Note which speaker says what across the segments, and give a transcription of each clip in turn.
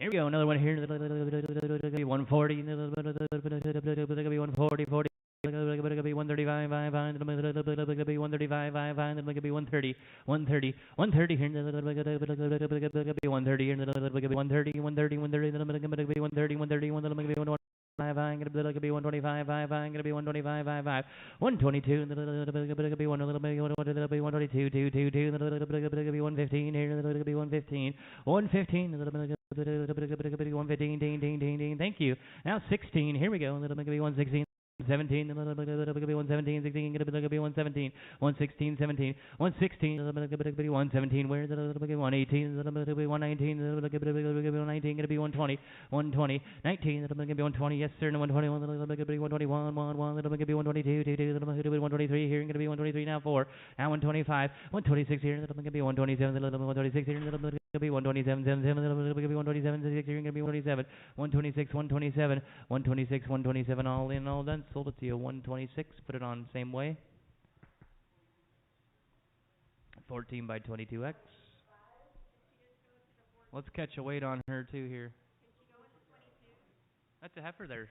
Speaker 1: Here we go. Another one here. 140. 140. 40. 135, 135, 130, 130, 130 here, 130, 130, 130, 130, 130, I'm gonna be 125, I'm gonna be 125, 122, be 122, 115 here, be 115, 115, 115, ding, ding, ding, ding. Thank you. Now 16. Here we go. Be 116. 17, 117, 16, gonna be 117, 116, 17, 116, 117, where's it? 118, 119, 119, gonna be 120, 120, 19, gonna be 120, yes sir, 121, gonna be 121, 1, gonna be 122, 22, gonna be 123 here, gonna be 123 now 4, now 125, 126 here, gonna be 127, 126 here, gonna be 127, gonna be 127, 6 here, gonna be 127, 126, 127, 126, 127, all in, all done. Sold it to you 126. Put it on same way. 14 by 22x. Let's catch a weight on her too here. That's a heifer there.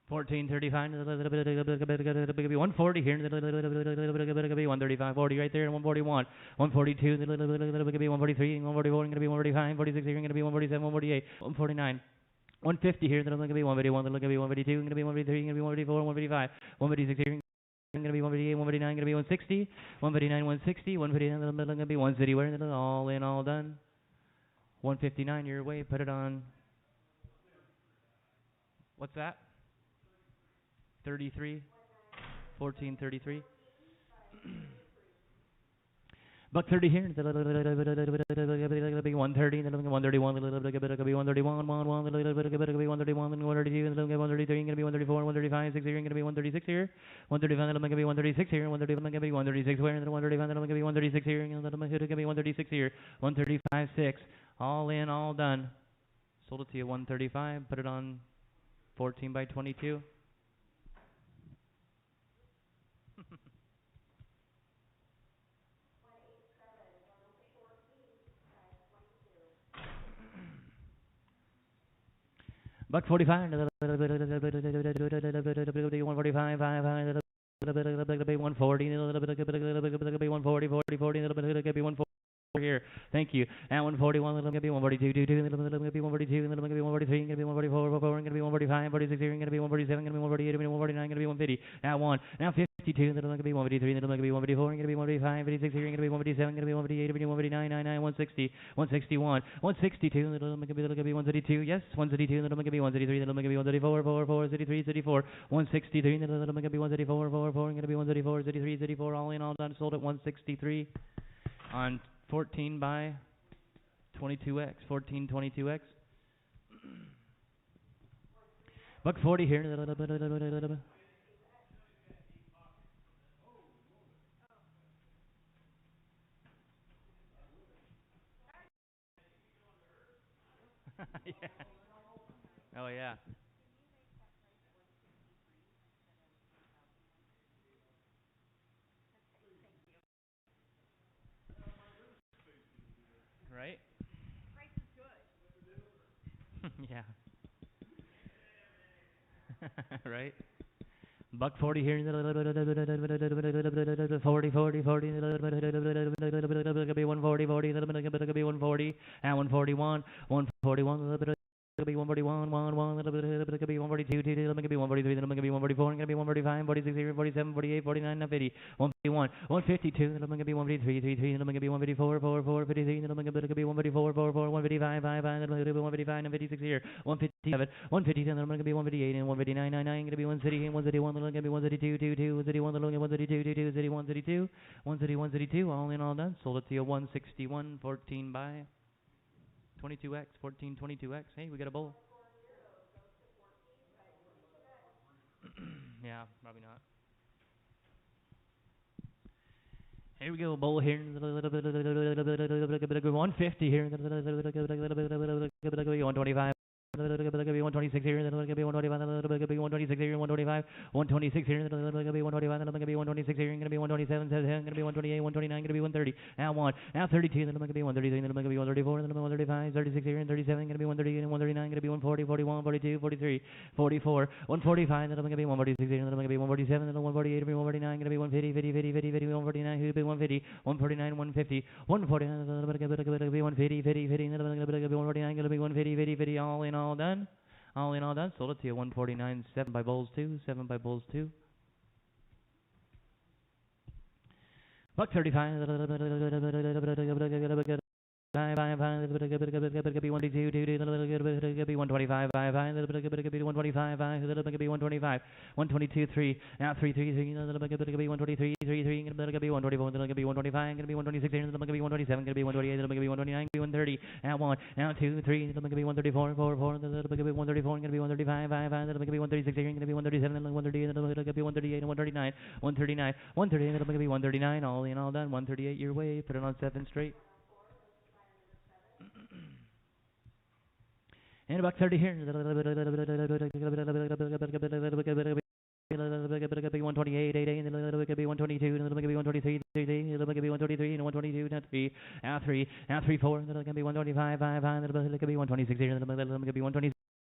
Speaker 1: 1435, 140 here, 135, 40 right there, 141, 142, 143, 144, going to be 145, 46 here, going to be 147, 148, 149. 150 here, then I'm going to be 151, then I'm going to be 152, going to be 153, going to be 154, 155, 156 here, going to be 158, 159, going to be 160, 159, 160, 159, then I'm going to be 150, where all in, all done. 159 your way, put it on. What's that? 33, 1433. Buck 30 here. 130, 131, 131, 132, 133, gonna be 134, 135, 6 here, gonna be 136 here. 135, gonna be 136 here. 135, gonna be 136 where? 135, gonna be 136 here. Gonna be 136 here. 135, 6. All in, all done. Sold it to you 135. Put it on 14 by 22. Buck 45, 145, 140, 140, 40, 140 here. Thank you. At 141, it'll be 142, 22, it'll be 142, it'll be 143, gonna be 144, 4, gonna be 145, 46 here, gonna be 147, gonna be 148, gonna be 149, gonna be 150. Now 1, now 52, it'll be 153, it'll be 154, gonna be 155, 56 here, gonna be 157, gonna be 158, gonna be 159, 99, 160, 161, 162, it'll be 132, yes, 132, it'll be 133, it'll be 134, 4, 4, 33, 34, 163, it'll be 134, 4, 4, gonna be 134, 33, 34, all in, all done, sold at 163 on 14 by 22x, 1422x. Buck 40 here. Yeah. Oh yeah. Right? Yeah. Right? Buck 40 here. 40, 40, 40. Be 140, 40. Be 140. And 141. 141. Be 141, 1, 1, be 142, 2, be 143, then be 144, gonna be 145, 46, 47, 48, 49, 50, 151, 152, then be 153, 33, then be 154, 4, 4, 53, then be 154, 4, 4, 155, 5, 5, then be 155, and 56 here, 157, 157, then be 158, and 159, 99, gonna be 130, 131, then gonna be 132, 2, 2, 131, then 132, 2, 2, 132, 132, all in, all done, sold it to you 161, 14 by 22x, 14, 22x. Hey, we got a bull. Yeah, probably not. Here we go, bull here. 150 here. 125. 126 here, 125, 126 here, 125, 126 here, 125, 126 here, going to be 127, going to be 128, 129, going to be 130, now 1, now 32, then going to be 133, then going to be 134, then 135, 36 here, and 37, going to be 138, and 139, going to be 140, 41, 42, 43, 44, 145, then going to be 146 here, then going to be 147, then 148, 149, going to be 150, 50, 50, 50, 50, 149, going to be 150, 149, 150, 149, going to be 150, 50, 50, then going to be 149, going to be 150, 50, 50, all in all done. All in all done. Sold it to you 149, 7 by Bulls 2, 7 by Bulls 2. Buck 35. Be 122, be 125, 122, 3, now 3, 3, 3, be 123, 3, 3, be 124, be 125, be 126, be 127, be 128, be 129, be 130, now 1, now 2, 3, be 134, 4, 4, be 134, be 135, 5, 5, be 136, be 137, 138, be 138, 139, 139, 138, be 139, all in all done, 138 your way, put it on 7 straight. And about 30 here. 128, 8, 122, 123, 123, 122, 3, 4, 125, 5, 126,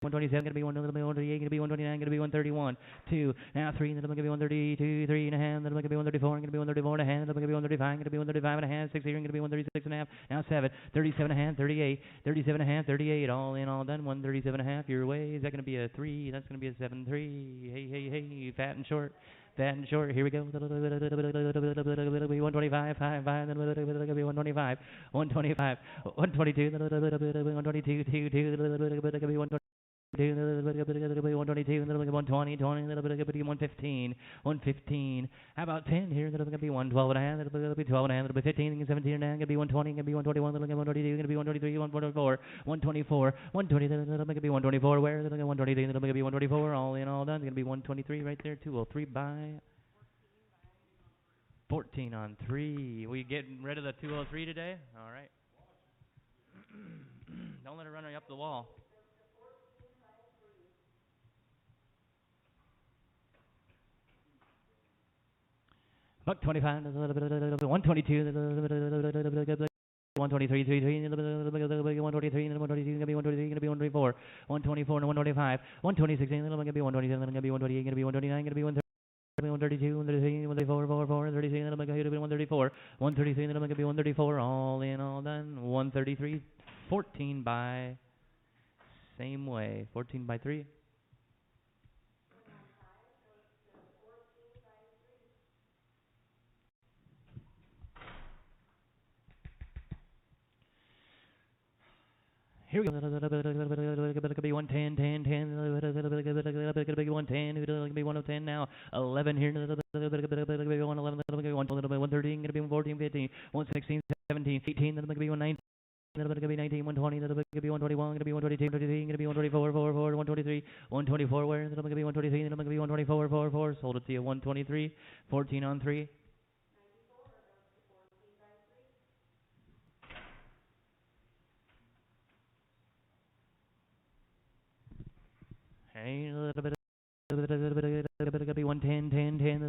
Speaker 1: 127, 128, 129, 131, 2, now 3, 132, 3 and a half, 134, 134 and a half, 135, 135 and a half, 6 here, 136 and a half, now 7, 37 and a half, 38, 37 and a half, 38, all in, all done, 137 and a half, your way, is that going to be a 3, that's going to be a 7, 3, hey, fat and short. Fat and short, here we go. 125, 5, 125, 125, 122, 122, 2, 122, 120, 115, 115. How about 10 here? That'll be 112 and a half. That'll be 12 and a half. That'll be 15, 17 and a half. Gonna be 120. Gonna be 121. That'll be 122. Gonna be 123. 124. 124. 120. That'll be 124. Where? That'll be 123. That'll be 124. All in, all done. Gonna be 123 right there. 203 by 14 on 3. We getting rid of the 203 today? All right. Don't let it run up the wall. Buck 25, 122, 123, 3, 3, 123, 122, gonna be 123, gonna be 124, 124 and 125, 126, gonna be 127, gonna be 128, gonna be 129, gonna be 132, 133, 134, 4, 33, then I'm gonna be 134, 133, then I'm gonna be 134, all in, all done, 133, 14 by, same way, 14 by 3. Here we go. Be 110, 10, 10. Be 110. Be 110 now. 11 here. Be 111. 113. Gonna be 114, 15. 116, 17, 18. Then gonna be 119. Then gonna be 19, 120. Then gonna be 121. Gonna be 122, 23. Gonna be 124, 4, 4, 123, 124. Where? Then gonna be 123. Then gonna be 124, 4, 4. Sold it to you 123, 14 on 3. Hey, a little bit. Be 110, 10, 10.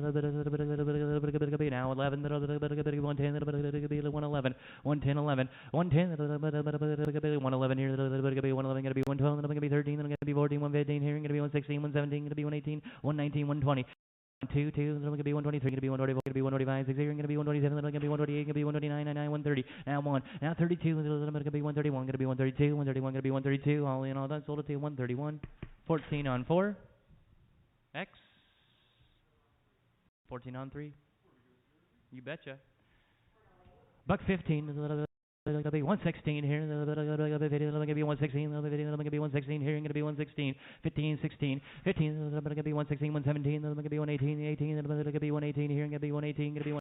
Speaker 1: Now 11. 110. 111. 110, 11. 110. 111 here. 111. Gonna be 112. Gonna be 13. Gonna be 14. 115 here. Gonna be 116. 117. Gonna be 118. 119. 120. 2, 2, then gonna be 123, gonna be 124, gonna be 125, 6 here, gonna be 127, then gonna be 128, gonna be 129, 99, 130, now 1, now 32, then gonna be 131, gonna be 132, 131, gonna be 132, all in, all done, sold it to 131, 14 on 4, X, 14 on 3, you betcha. Buck 15, gonna be 116 here, gonna be 116, gonna be 116 here, gonna be 116, 15, 16, 15, gonna be 116, 117, gonna be 118, 18, gonna be 118 here, gonna be 118, gonna be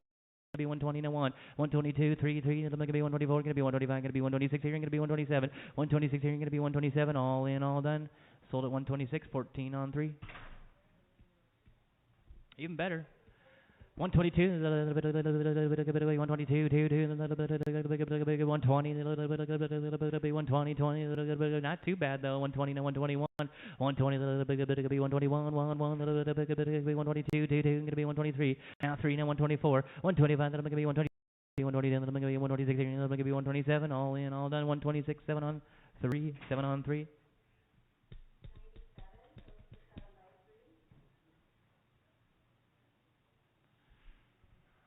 Speaker 1: 120 and 1, 122, 3, 3, gonna be 124, gonna be 125, gonna be 126 here, gonna be 127, 126 here, gonna be 127, all in, all done, sold at 126, 14 on 3. Even better. 122, 122, 120, 120, not too bad though, 120, 121, 120, 121, 122, going to be 123, now 3, now 124, 125, going to be 120, 120, 126, going to be 127, all in, all done, 126, 7 on 3, 7 on 3.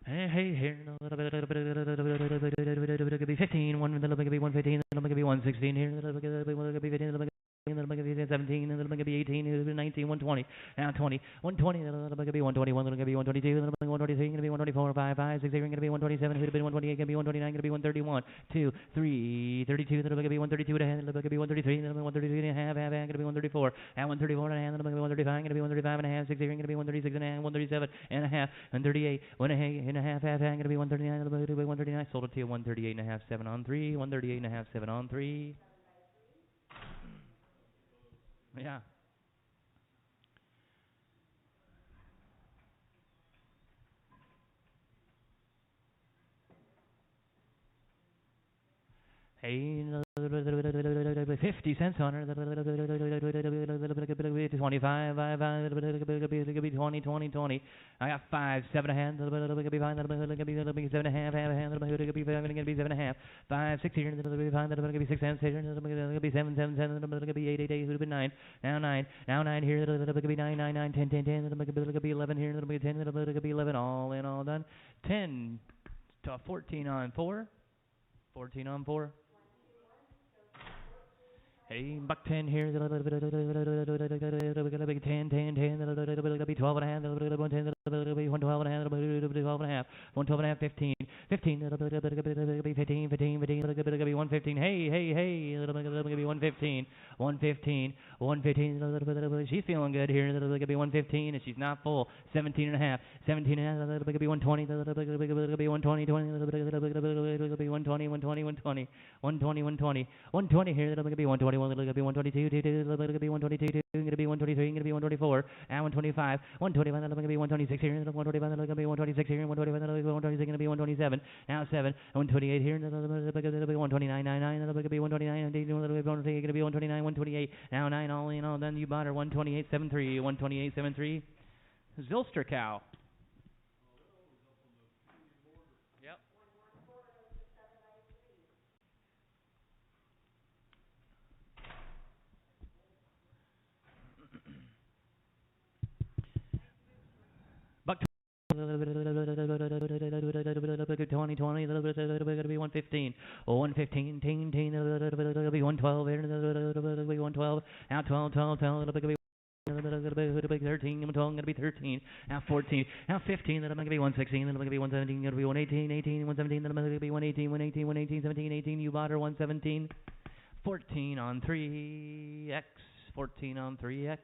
Speaker 1: Hey, here, 15, 115, 116 here, 15, 17, 18, 19, 120, now 20, 120, 121, 122, 123, 124, 5, 5, 6, 7, 127, 128, 129, 131, 2, 3, 32, 132 and a half, 133, 133 and a half, 134, and 134 and a half, 135, 135 and a half, 6, 136 and a half, 137 and a half, 138, 1.5, half, going to be 139, 139, sold it to you, 138 and a half, 7 on 3, 138 and a half, 7 on 3. Yeah. Hey, 50 cents on her. 25, 20, 20, 20. I got 5, 7 a hand. 7 and a half, half a hand. 7 and a half. 5, 6 here. 5, 6 hands here. 7, 7, 7. 8, 8, 8. 9. Now 9. Now 9 here. 9, 9, 9, 10, 10, 10. 11 here. 10. 11. All in, all done. 10 to 14 on 4. 14 on 4. Hey, buck 10 here, 10, 10, 10, 12 and a half, 110, 112 and a half, 112 and a half, 112 and a half, 15, 15, 15, 15, 115, hey, hey, hey, 115, 115, 115, she's feeling good here, 115, and she's not full, 17 and a half, 17 and a half, 120, 120, 120, 120, 120, 120, 120 here, 120. Going to be 122, going to be 122, going to be 123, going to be 124, and 125, 125, going to be 126 here, 125, going to be 126 here, 125, going to be 127, now 7, 128 here, going to be 129, 99, going to be 129, going to be 129, 128, now 9, all in, all done, you bought her 128.73, 128.73, Zilster cow. Yep. Buck 20, 20, going to be 115, 115, 112, 112, now 12, 12, 12, going to be 13, 12, going to be 13, now 14, now 15, then I'm going to be 116, then I'm going to be 117, going to be 118, 18, 117, then I'm going to be 118, 118, 118, 17, 18, you bought her 117, 14 on 3X, 14 on 3X,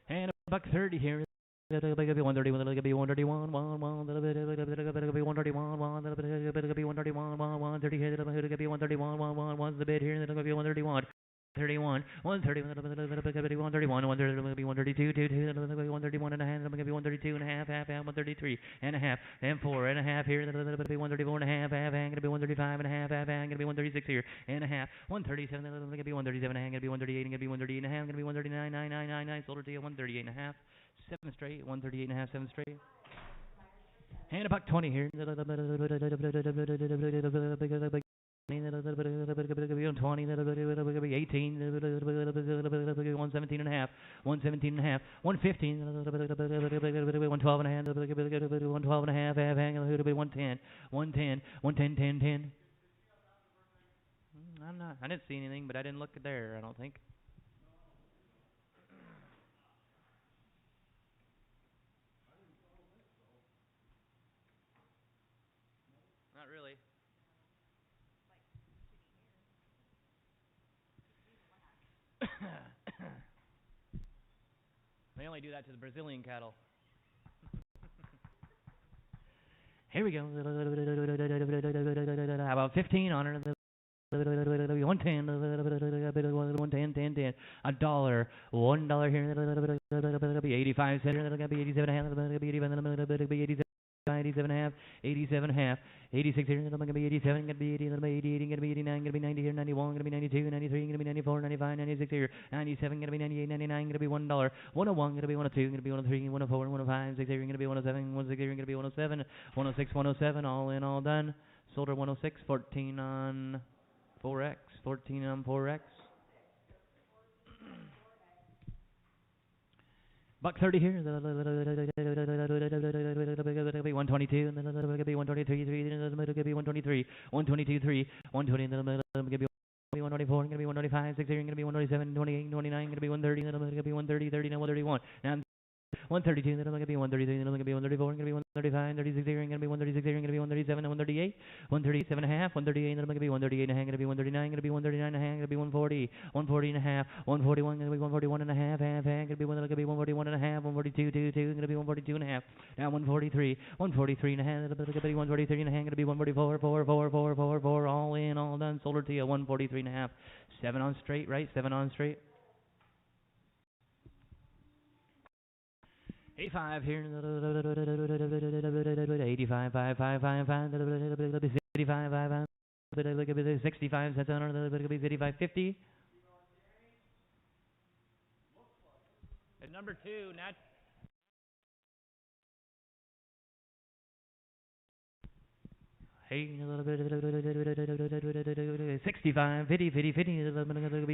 Speaker 1: and a buck 30 here. It'll be 131, it'll be 131, 131, 130 here, it'll be 131, one's the bid here, it'll be 131. 31, 130, 131, 132, 131 and a half, 132 and a half, 133 and a half, and 4 and a half here, 134 and a half, going to be 135 and a half, going to be 136 here, and a half, 137, going to be 137, going to be 138, going to be 138 and a half, going to be 139, 9, sold her to you, 138 and a half, 7 straight, 138 and a half, 7 straight. And about 20 here. 20, 18, 117 and a half, 117 and a half, 115, 112 and a half, 112 and a half, 110, 110, 110, 10, 10. I didn't see anything, but I didn't look there, I don't think. Not really. They only do that to the Brazilian cattle. Here we go. How about 15 on her? 110, 110, 10, $1 $1 here, 85 cents. It's gonna be 87 and a half. It's gonna be 87 and a half. 87 and a half. 87 and a half. 86 here. It's gonna be 87. It's gonna be 80. It's gonna be 88. It's gonna be 89. It's gonna be 90 here. 91. It's gonna be 92. 93. It's gonna be 94. 95. 96 here. 97. It's gonna be 98. 99. It's gonna be $1. 101. It's gonna be 102. It's gonna be 103. 104. 105. 6 here. It's gonna be 107. 106 here. It's gonna be 107. 106. 107. All in, all done. Sold her 106. 14 on 4X. 14 on 4X. Buck 30 here. 122. 123. 123. 122. 3. 120. 124, gonna be 125, 6 here, gonna be 127, 28, 29, gonna be 130, gonna be 130, 30, now 131. Now 132, then I'm gonna be 133, then I'm gonna be 134, gonna be 135, 36 here, gonna be 136 here, gonna be 137, 138, 137 and a half, 138, then I'm gonna be 138 and a half, gonna be 139, gonna be 139 and a half, gonna be 140, 140 and a half, 141, gonna be 141 and a half, gonna be 141 and a half, 142, 2, gonna be 142 and a half, now 143, 143 and a half, gonna be 143 and a half, gonna be 144, 4, all in, all done, sold her to you, 143 and a half, 7 on straight, right? 7 on straight. 85 here, 85, 5, 5, 5, 5, 85, 5, 65, that's on 85, 50. And number 2, not. Hey, 65, 50, 50, 50,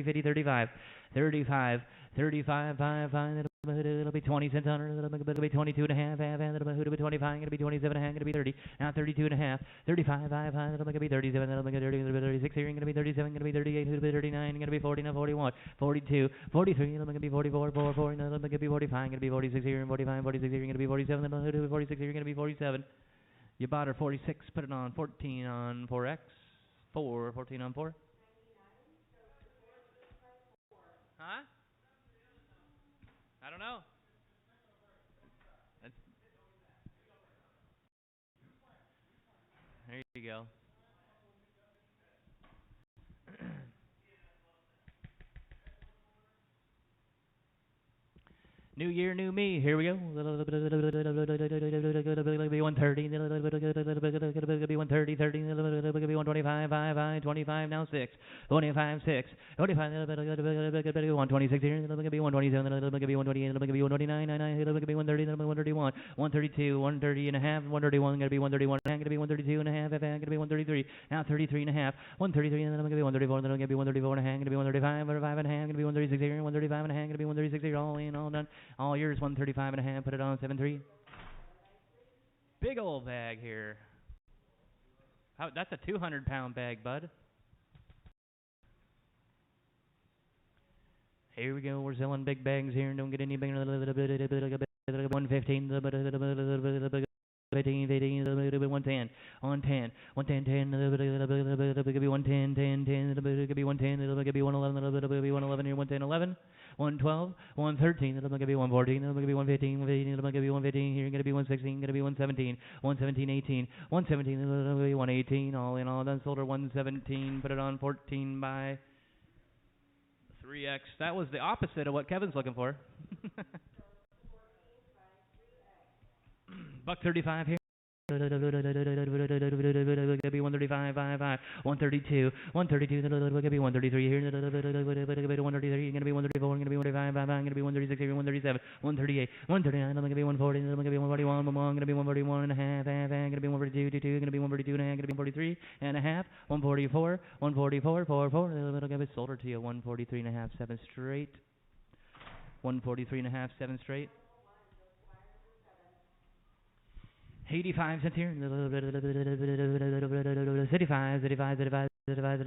Speaker 1: 50, 35, 35, 35, 5, 5, it'll be 20 cents on it, it'll be 22 and a half, it'll be 25, it'll be 27 and a half, it'll be 30, now 32 and a half, 35, 5, 5, it'll be 37, it'll be 30, it'll be 36 here, it'll be 37, it'll be 38, it'll be 39, it'll be 40, now 41, 42, 43, it'll be 44, 44, it'll be 45, it'll be 46 here, 45, 46 here, it'll be 47, it'll be 46 here, it'll be 47. You bought her 46, put it on 14 on 4X, 14 on 4. Huh? I don't know. That's, there you go. New year, new me. Here we go. Be 130. Be 130, 30. Be 125, 5, 25. Now 6. 25, 6. 25. 126 here. Be 127. Be 128. Be 129. 9. Be 130. 131. 132. 130 and a half. 131. Gonna be 131. Gonna be 132 and a half. Gonna be 133. Now 33 and a half. 133. Then I'm gonna be 134. Then I'm gonna be 134 and a half. Gonna be 135. 135 and a half. Gonna be 136 here. 135 and a half. Gonna be 136 here. All in, all done. All yours, 135 and a half. Put it on 7-3. Big old bag here. That's a 200-pound bag, bud. Here we go. We're selling big bags here. Don't get any bigger. 115. 15, 15, 110, on 10, 110, 10, it could be 110, 10, 10, it could be 110, it could be 111, it could be 111 here, 110, 11, 112, 113, it could be 114, it could be 115, 115, it could be 115 here, it could be 116, it could be 117, 117, 18, 117, it could be 118, all in all done, sold her 117, put it on 14 by 3X. That was the opposite of what Kevin's looking for. Buck 35 here. Be 135, 5, 132, 132, gonna be 133 here, 133, gonna be 134, gonna be 135, gonna be 136 here, 137, 138, 139, gonna be 140, gonna be 141, gonna be 141 and a half, gonna be 142, 2, gonna be 142 and a half, gonna be 143 and a half, 144, 144, 4, gonna be sold her to you, 143 and a half, 7 straight, 143 and a half, 7 straight. 85 cents here. 85, 85, 85, 85,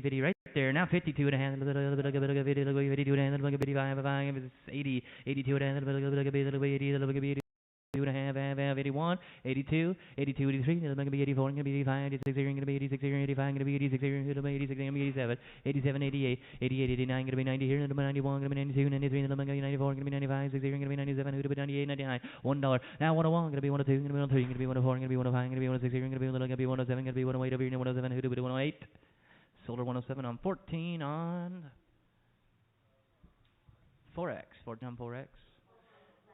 Speaker 1: 50, right there. Now 52 and a half, 52 and a half, 55, 80, 82 and a half, 80, 2 and a half, 81, 82, 82, 83, it's going to be 84, going to be 85, 86, going to be 86, 85, going to be 86, going to be 86, going to be 87, 87, 88, 88, 89, going to be 90 here, going to be 91, going to be 92, 93, going to be 94, going to be 95, 60, going to be 97, going to be 98, 99, $1. Now 101, going to be 102, going to be 103, going to be 104, going to be 105, going to be 106, going to be 107, going to be 108 over here, 107, who do we do 108? Sold her 107 on 14 on 4X. 14 on 4X.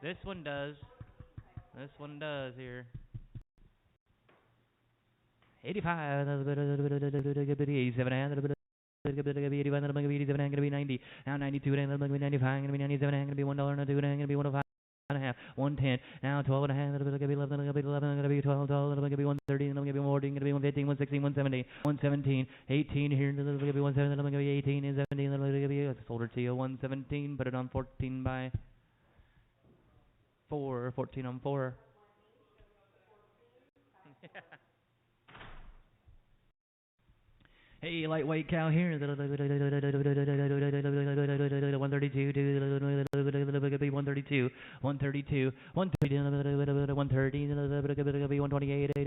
Speaker 1: This one does. This one does here. 85. 87 and 85 and 87 and gonna be 90. Now 92 and gonna be 95 gonna be 97 and gonna be $1 and 2 and gonna be 105 and a half. 110. Now 12 and a half. Gonna be 11. Gonna be 11. Gonna be 12. 12. Gonna be 130. Gonna be 114. Gonna be 115. 116. 117. 117. 18 here. Gonna be 17. Gonna be 18 and 17. Gonna be sold her to you 117. Put it on 14 by 4. 14 on 4. Hey, lightweight cow here. 132, 132, 132, 130, 130, 128,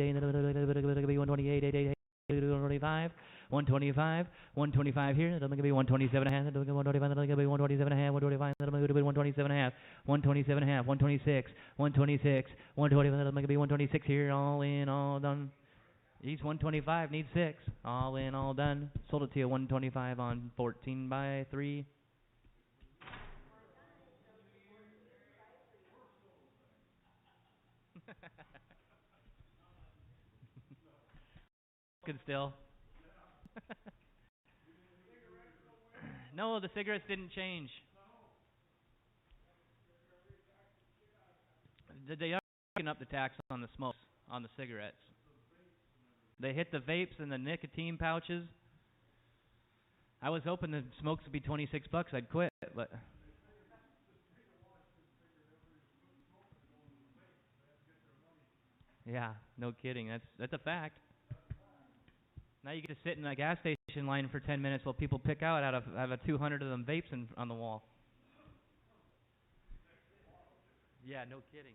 Speaker 1: 128, 125, 125, 125 here. That'll be 127 and a half. That'll be 125. That'll be 127 and a half. 125. That'll be 127 and a half. 127 and a half. 126. 126. 125. That'll be 126 here. All in, all done. Each 125 needs 6. All in, all done. Sold it to you 125 on 14 by 3. Good still. No, the cigarettes didn't change. They are picking up the tax on the smokes, on the cigarettes. They hit the vapes and the nicotine pouches. I was hoping the smokes would be $26. I'd quit, but yeah, no kidding. That's a fact. Now you get to sit in a gas station line for 10 minutes while people pick out a 200 of them vapes on the wall. Yeah, no kidding.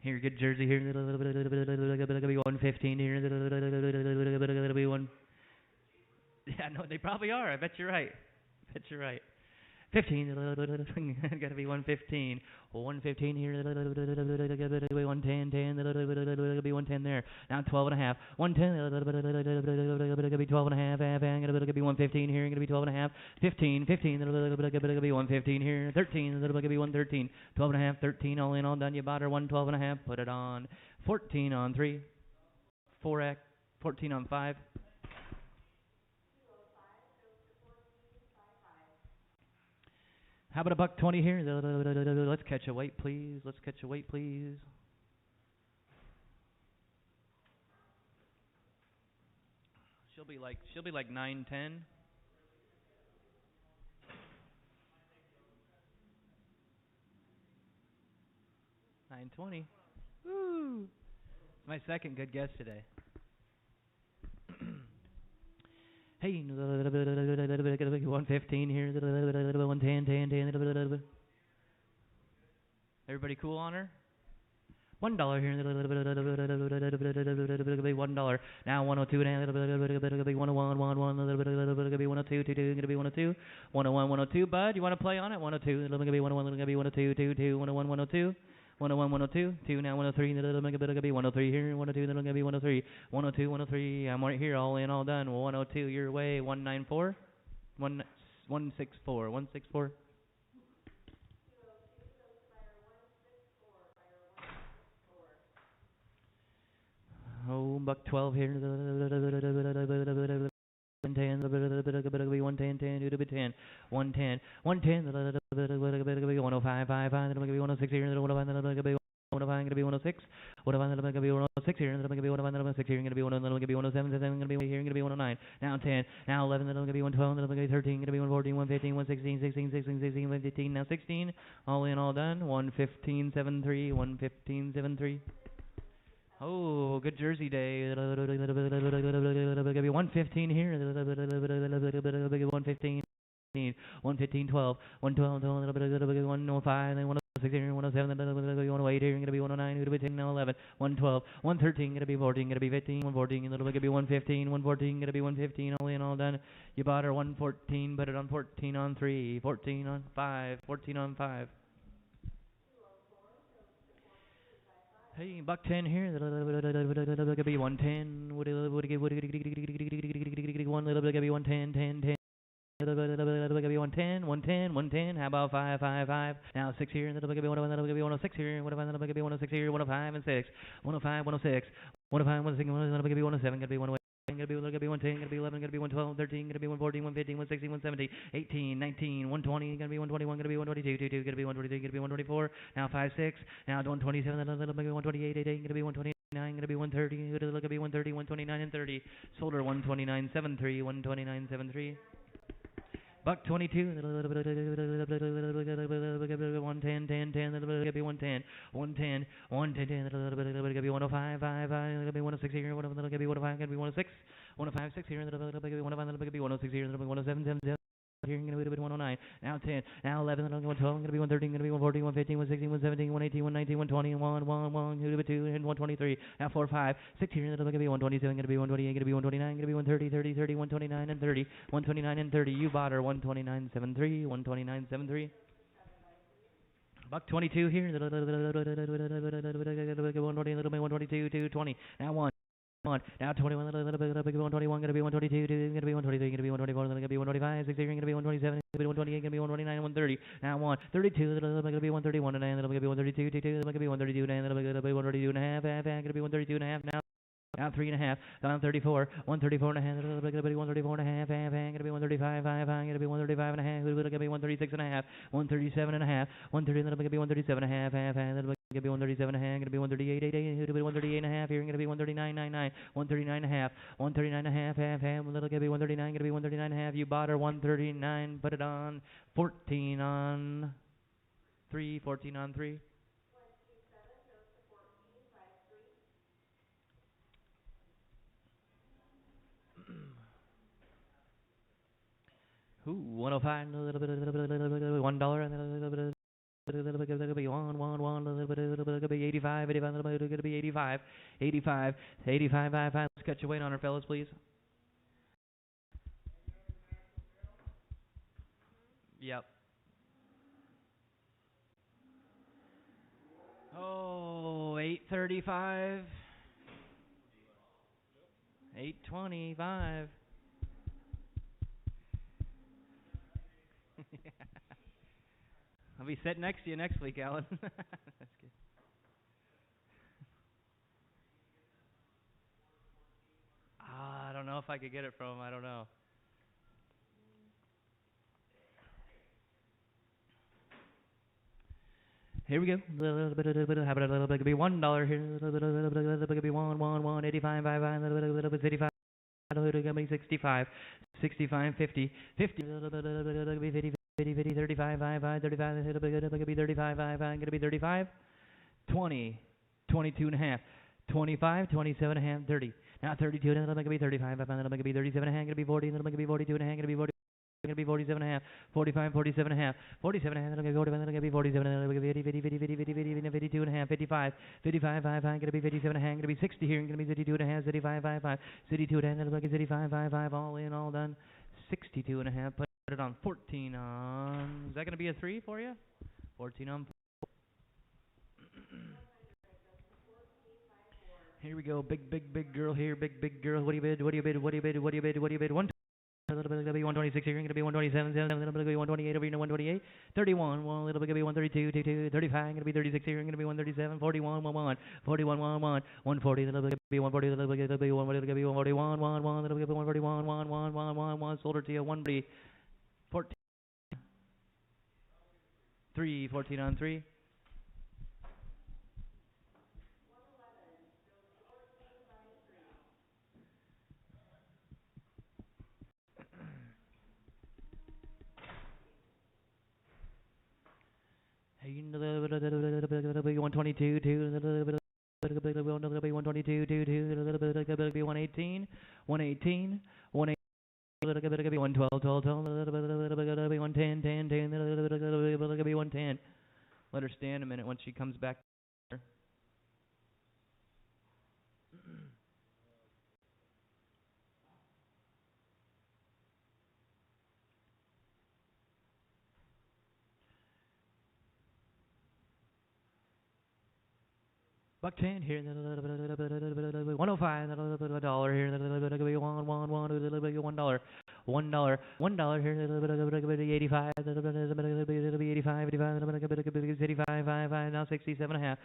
Speaker 1: Here, good jersey here. It'll be 115 here. It'll be one. Yeah, no, they probably are. I bet you're right. 15. Got to be 115. 115 here. It'll be 110. 10. It'll be 110 there. Now 12 and a half. 110. It'll be 12 and a half. It'll be 115 here. It'll be 12 and a half. 15. 15. It'll be 115 here. 13. It'll be 113. 12 and a half. 13. All in, all done. You bought her 112 and a half. Put it on 14 on 3. 4X. 14 on 5. How about $1.20 here? Let's catch a weight, please. Let's catch a weight, please. She'll be like 9:10. 9:20. Woo! It's my second good guess today. Hey, 115 here, 110, 10, 10. Everybody cool on her? $1 here, $1. Now 102 and 101, 102, 102, 101, 102. Bud, you want to play on it? 102, it'll be 101, it'll be 102, 2, 101, 102. 101, 102, 2, now 103, it'll be 103 here, 102, it'll be 103, 102, 103, I'm right here, all in, all done, 102, your way, 194, 164, 164. Oh, $1.12 here, 110, 110, 110, 110, 105, 5, 106 here, 105, 106. What about going to be 106 here? Going to be 106 here. Going to be 107. Going to be here. Going to be 109. Now 10. Now 11. Going to be 112. Going to be 13. Going to be 114. 115. 116. 16. 16. 16. 115. Now 16. All in, all done. 115. 73. 115. 73. Oh, good jersey day. Going to be 115 here. 115. 115, 12, 112, 105, then 106 here, 107, then 108 here, going to be 109, going to be 10, now 11, 112, 113, going to be 14, going to be 15, 114, and going to be 115, 114, going to be 115, all in, all done. You bought her 114, put it on 14 on 3, 14 on 5, 14 on 5. Hey, buck 10 here. That'll be 110. Would it give 1 little bit be 110, 10, 10. That'll be 110, 110, 110. How about 5, 5, 5? Now 6 here. That'll be 105. That'll be 106 here. 105. That'll be 106 here. 105 and 6. 105, 106. 105, 106. That'll be 107. Gonna be 108. Gonna be 110, gonna be 11, gonna be 112, 13, gonna be 114, 115, 116, 117, 18, 19, 120, gonna be 121, gonna be 122, 22, gonna be 123, gonna be 124, now 5, 6, now 127, gonna be 128, 88, gonna be 129, gonna be 130, gonna be 130, 129 and 30, solder 129.73, 129.73. Buck 22, 110, 10, 10, that'll be 110, 110, 110, that'll be 105, 5, 5, that'll be 106 here, that'll be 105, gonna be 106, 105, 6 here, that'll be 105, that'll be 106 here, that'll be 107, 7, 7. Here, gonna be 109. Now 10. Now 11. Then I'm going 12. I'm gonna be 113. Gonna be 114, 115, 116, 117, 118, 119, 120, 1, 1, 1, 2, and 123. Now 4, 5, 6 here. That'll gonna be 127. Gonna be 128. Gonna be 129. Gonna be 130, 30, 30, 129 and 30, 129 and 30. You bought her 129.73, 129.73. Buck 22 here. 120, 122, 220. Now 1. Now 21, 121, gonna be 122, gonna be 123, gonna be 124, gonna be 125, 60, gonna be 127, gonna be 128, gonna be 129, 130. Now 132, gonna be 131 and gonna be 132, 22, gonna be 132 and gonna be 132 and a half, gonna be 132 and a half now. Now 3 and a half, down 34, 134 and a half, gonna be 134 and a half, gonna be 135, 5, gonna be 135 and a half, gonna be 136 and a half, 137 and a half, 130, gonna be 137 and a half, gonna be 137 and a half, gonna be 138, 8, gonna be 138 and a half, here gonna be 139, 99, 139 and a half, 139 and a half, gonna be 139, gonna be 139 and a half, you bought her 139, put it on, 14 on 3, 14 on 3. Ooh, 105, a little bit, $1, and a little bit, gonna be 1, a little bit, gonna be 85, 85, a little bit, gonna be 85, 85, 85, 5, 5. Let's cut your weight on her, fellas, please. Yep. Oh, 835, 825. I'll be sitting next to you next week, Alan. That's good. I don't know if I could get it from him. I don't know. Here we go. Have it a little bit. Could be $1 here. Could be 85, 5, 5, little bit 85. Gonna be 65, 65, 50, 50. Gonna be 50, 50, 50, 35, 5, 5, 35. Gonna be 35, 5, 5. Gonna be 35, 20, 22 and a half, 25, 27 and a half, 30. Now 32. Gonna be 35, 5, gonna be 37 and a half. Gonna be 40. Gonna be 42 and a half. Gonna be 40. Gonna be 47 and a half, 45, 47 and a half, 47 and a half, gonna be 47, gonna be 47, gonna be 50, 50, 50, 50, 50, 50, 52 and a half, 55, 55, 5, 5, gonna be 57 and a half, gonna be 60 here, gonna be 52 and a half, 65, 5, 5, 62 and a half, gonna be 65, 5, 5, all in, all done, 62 and a half, put it on 14 on, is that gonna be a 3 for you? 14 on. Here we go, big girl here, big girl, what do you bid, what do you bid, what do you bid, what do you bid, what do you bid, one. A little bit gonna be 126 here, gonna be 127, a little bit gonna be 128 over here, 128, 31, a little bit gonna be 132, 22, 35, gonna be 36 here, gonna be 137, 41, 11, 41, 11, 140, a little bit gonna be 140, a little bit gonna be 140, gonna be 141, 1, a little bit gonna be 141, 1, sold her to you, 140, 14, 3, 14 on 3. Hey, a little bit 122, 2, a little bit. A little bit 122, 2, 2, a little bit be 118, 118, 118, a little bit be 112, 12, 12, a little bit be 110, 10, 10, a little bit be 110. Let her stand a minute once she comes back. Buck 10 here, 105, a dollar here, $1, $1 here, 85, 85, 85, now 67 and a half.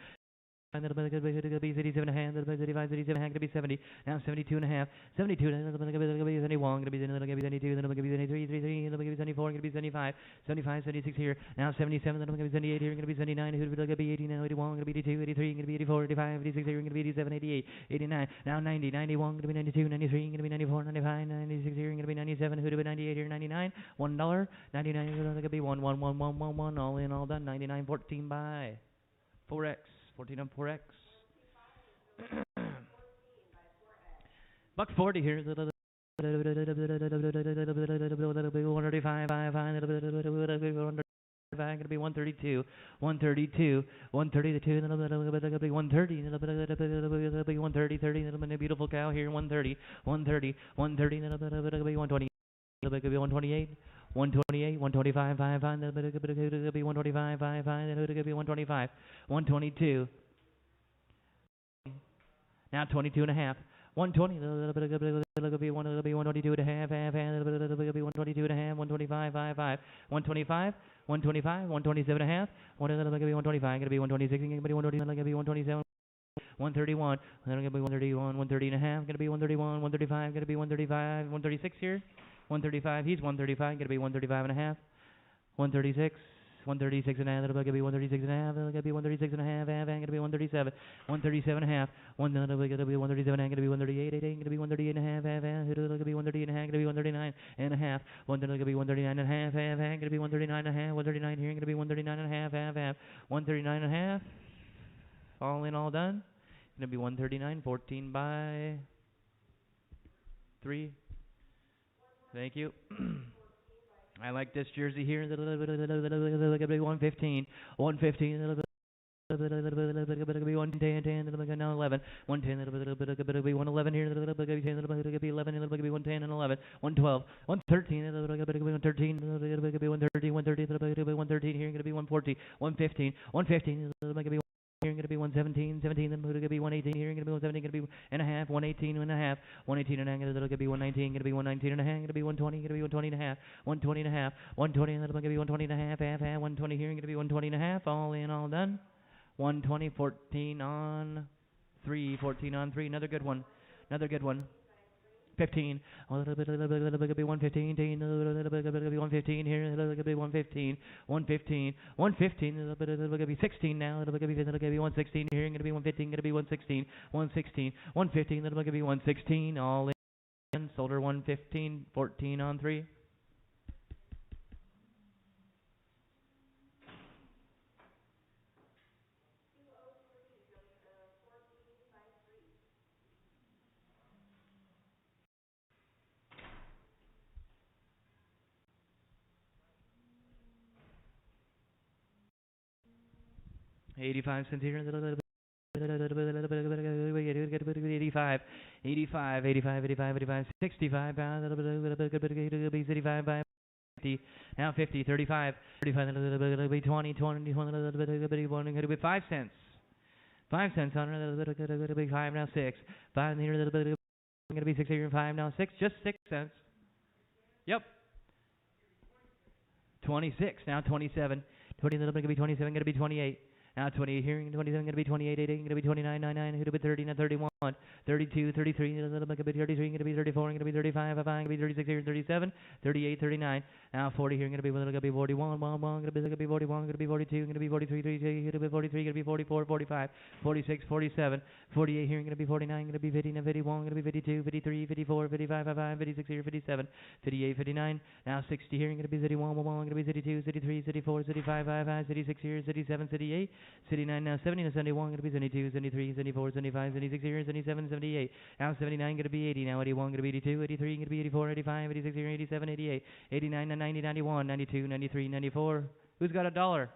Speaker 1: And then going to be 87 and a half, 35, 37 and a half, going to be 70, now 72 and a half, 72, then going to be 71, going to be 72, then going to be 73, 33, then going to be 74, going to be 75, 75, 76 here, now 77, then going to be 78 here, going to be 79, who's going to be 80 now, 81, going to be 82, 83, going to be 84, 85, 86 here, going to be 87, 88, 89, now 90, 91, going to be 92, 93, going to be 94, 95, 96 here, going to be 97, who's going to be 98 here, 99, $1, 99, going to be 1, all in, all done, 99, 14 by 4x. 14 on 4x. Buck 40 here. 135, going to be 132, 132, 132, then going to be 130, then going to be 130, 30, then a beautiful cow here, 130, 130, 130, then going to be 120, going to be 128. 128, 125, 5, 5, then going to be 125, 5, 5, then going to be 125, 122. Now 22 and a half. 120, going to be 122 and a half, half, and going to be 122 and a half, 125, 5, 5, 125, 125, 127 and a half, going to be 125, going to be 126, going to be 127, going to be 127. 131, then going to be 131, 130 and a half, going to be 131, 135, going to be 135, 136 here, 135, he's 135, going to be 135 and a half, 136, 136 and a half, going to be 136 and a half, going to be 136 and a half, half, going to be 137, 137 and a half, going to be 137 and going to be 138, going to be 138 and a half, half, going to be 138 and a half, going to be 139 and a half, going to be 139 and a half, half, going to be 139 and a half, 139 here, going to be 139 and a half, half, 139 and a half, all in, all done. Going to be 139, 14 by 3. Thank you. I like this jersey here. 115, 115. 110, now 11, 110, 111 here, 11, 110 and 11, 112, 113, 113, 113 here, going to be 140, 115, 115, here going to be 117, 17, then going to be 118 here, going to be 117, going to be and a half, 118 and a half, 118 and a half, going to be 119, going to be 119 and a half, going to be 120, going to be 120 and a half, 120 and a half, 120, and then going to be 120 and a half, half, 120 here, going to be 120 and a half, all in, all done. 120, 14 on 3, 14 on 3, another good one, another good one. 15, a little bit, be 115, a little bit, be 115 here, a little bit, be 115, 115, 115, a little bit, be 16 now, a little bit, be 116 here, going to be 115, going to be 116, 116, 115, a little bit, be 116, all in, solder 115, 14 on 3. $0.85 here, 85, 85, 85, 85, 85, 65 pounds, 65 by 50, now 50, 35, 35, 20, 20, 20, 5 cents. 5 cents on it, 5 now 6. 5 here, going to be 6 here, 5 now 6, just 6 cents. Yep. 26, now 27. 20, going to be 27, going to be 28. Now 28 here, 27, going to be 28, 88, going to be 29, 99, who'd have been 30, now 31, 32, 33, going to be 33, going to be 34, going to be 35, 5, going to be 36 here, 37, 38, 39, now 40 here, going to be 41, going to be 41, going to be 42, going to be 43, 33, going to be 43, going to be 44, 45, 46, 47, 48 here, going to be 49, going to be 50, now 51, going to be 52, 53, 54, 55, 55, 56 here, 57, 58, 59, now 60 here, going to be 51, going to be 52, 53, 54, 55, 55, 56 here, 57, 58, 79, now 70, now 71, going to be 72, 73, 74, 75, 76 here, 77, 78, now 79, going to be 80, now 81, going to be 82, 83, going to be 84, 85, 86 here, 87, 88, 89, now 90, 91, 92, 93, 94. Who's got $1?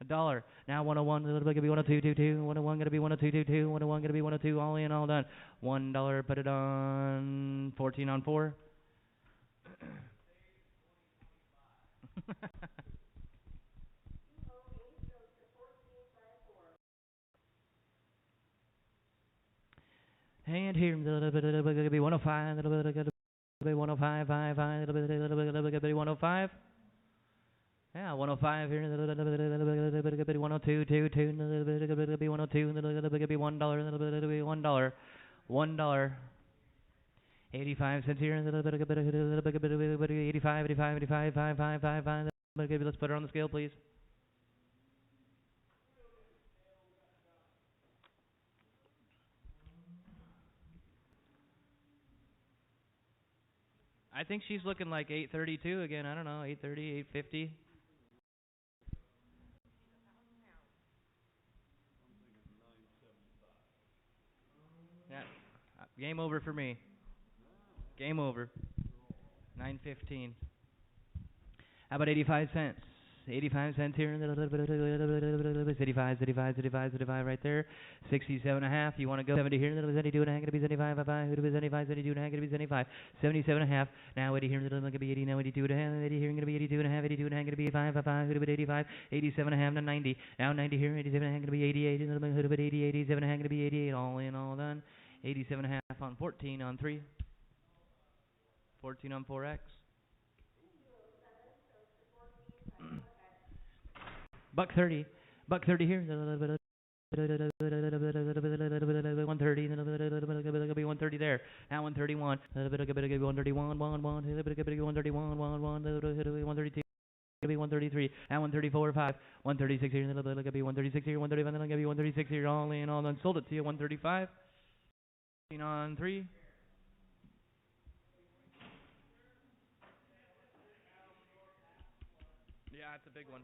Speaker 1: $1. Now 101, a little bit going to be 102, 22, 101 going to be 102, 22, 101 going to be 102, all in, all done. $1, put it on 14 on 4. here. Gonna be 105. Gonna be 105. 105. Yeah, 105 here. 102. 102. $1. $1. 85 cents here. 85. 5. Let's put her on the scale, please. I think she's looking like 832 again. I don't know, 830, 850. Yeah, game over for me. Game over. 915. How about 85 cents? 85 cents here. 85 right there. 67 and a half. You want to go 70 here. 72 and a half. Going to be 75. 75. 72 and a half. Going to be 75. 77 and a half. Now 80 here. Going to be 80. Now 82 and a half. 80 here. Going to be 82 and a half. 82 and a half. Going to be 85. Going to be 85. 87 and a half. Now 90. Now 90 here. 87 and a half. Going to be 88. Going to be 80. 87 and a half. Going to be 88. All in, all done. 87 and a half on 14 on 3. 14 on 4X. Buck 30. Buck 30 here. 130. Gonna be 130 there. Now 131. 131. 132. Gonna be 133. Now 134. 5. 136 here. Gonna be 136 here. 135. Gonna be 136 here. All in, all done. Sold it to you. 135. On 3. Yeah, it's a big one.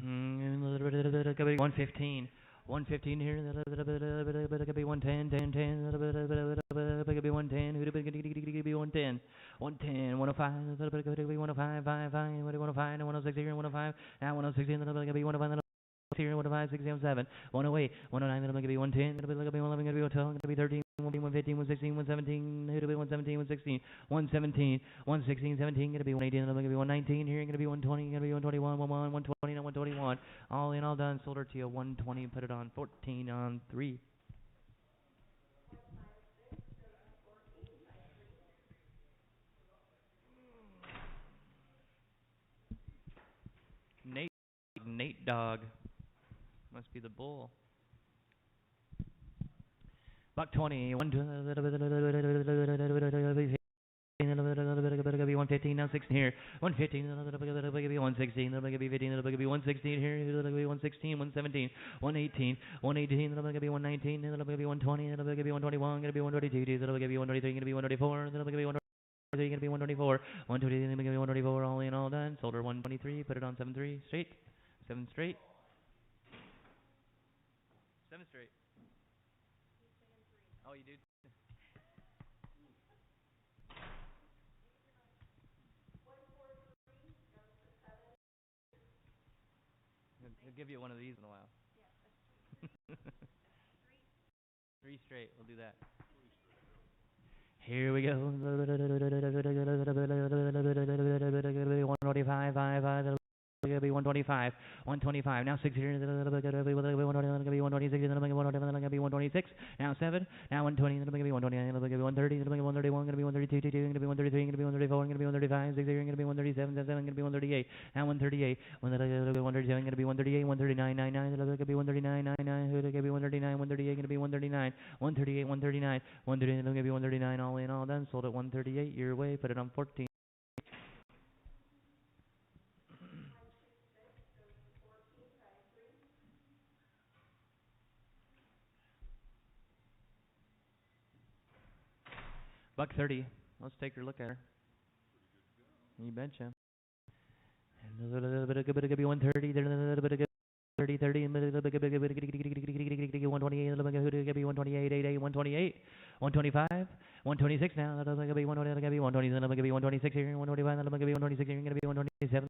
Speaker 1: Could be 115. 115 here. Could be 110. 10. 10. Could be 110. Could be 110. 110. 105. Could be 105. 5. 5. 105. 106 here. 105. Now 116. Could be 105. Here, 105, 67, 108, 109, then it'll be 110, it'll be 11, it'll be 12, it'll be 13, 115, 116, 117, it'll be 117, 116, 117, 116, 17, gonna be 118, it'll be 119, here, gonna be 120, gonna be 121, 120, now 121, all in, all done, sold her to you, 120, put it on 14 on 3. Nate Dog. Must be the bull. Buck 20. 115 now 16 here. 115 116 116 here. 116 117 118 118 119 120 121 122 123 124 gonna be 124 124 all in all done. Sold her 123. Put it on 7-3 straight. 7 straight. 7 straight. Oh, you did? I'll give you one of these in a while. 3 straight. We'll do that. Here we go. 125, 5. Gonna be 125, 125. Now 6 here. Gonna be 126. Gonna be 126. Now 7. Now 120. Gonna be 129. Gonna be 130. Gonna be 131. Gonna be 132. Gonna be 133. Gonna be 134. Gonna be 135. 6 here. Gonna be 137. 7. Gonna be 138. Now 138. 137. Gonna be 138. 139. 99. Gonna be 139. 99. Gonna be 139. 138. Gonna be 139. 138. 139. 139. Gonna be 139. All in, all done. Sold at 138. Your way. Put it on 14. Buck 30. Let's take a look at her. You betcha. A little bit of 130. Then a little bit of 30, 30, and a little bit of 128, 128, 88, 128, 125, 126 now. That'll be 120. That'll be 120. Then it'll be 126 here. 125. That'll be 126 here. Gonna be 127.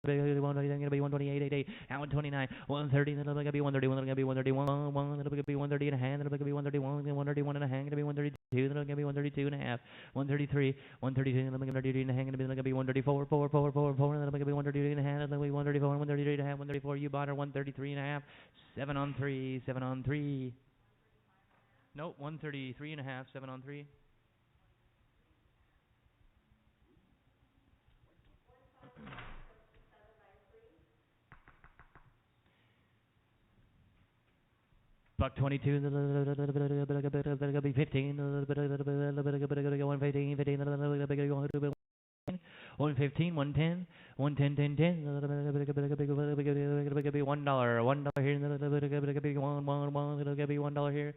Speaker 1: gonna be 128.88. Now 129, 130. Then gonna be 131. Then gonna be 131. Then gonna be 130 and a half. Then gonna be 131. 131 and a half. Gonna be 132. Then gonna be 132 and a half. 133. 132. Then gonna be 132 and a half. Gonna be 134. 4. Then gonna be 132 and a half. Then gonna be 134. 133 and a half. 134. You bought her 133 and a half. 7 on 3. 7 on 3. Nope. 133 and a half. 7 on 3. Buck 22, be 15, 115, 115, 110, 110, 10, 10, be $1, $1 here, be $1 here,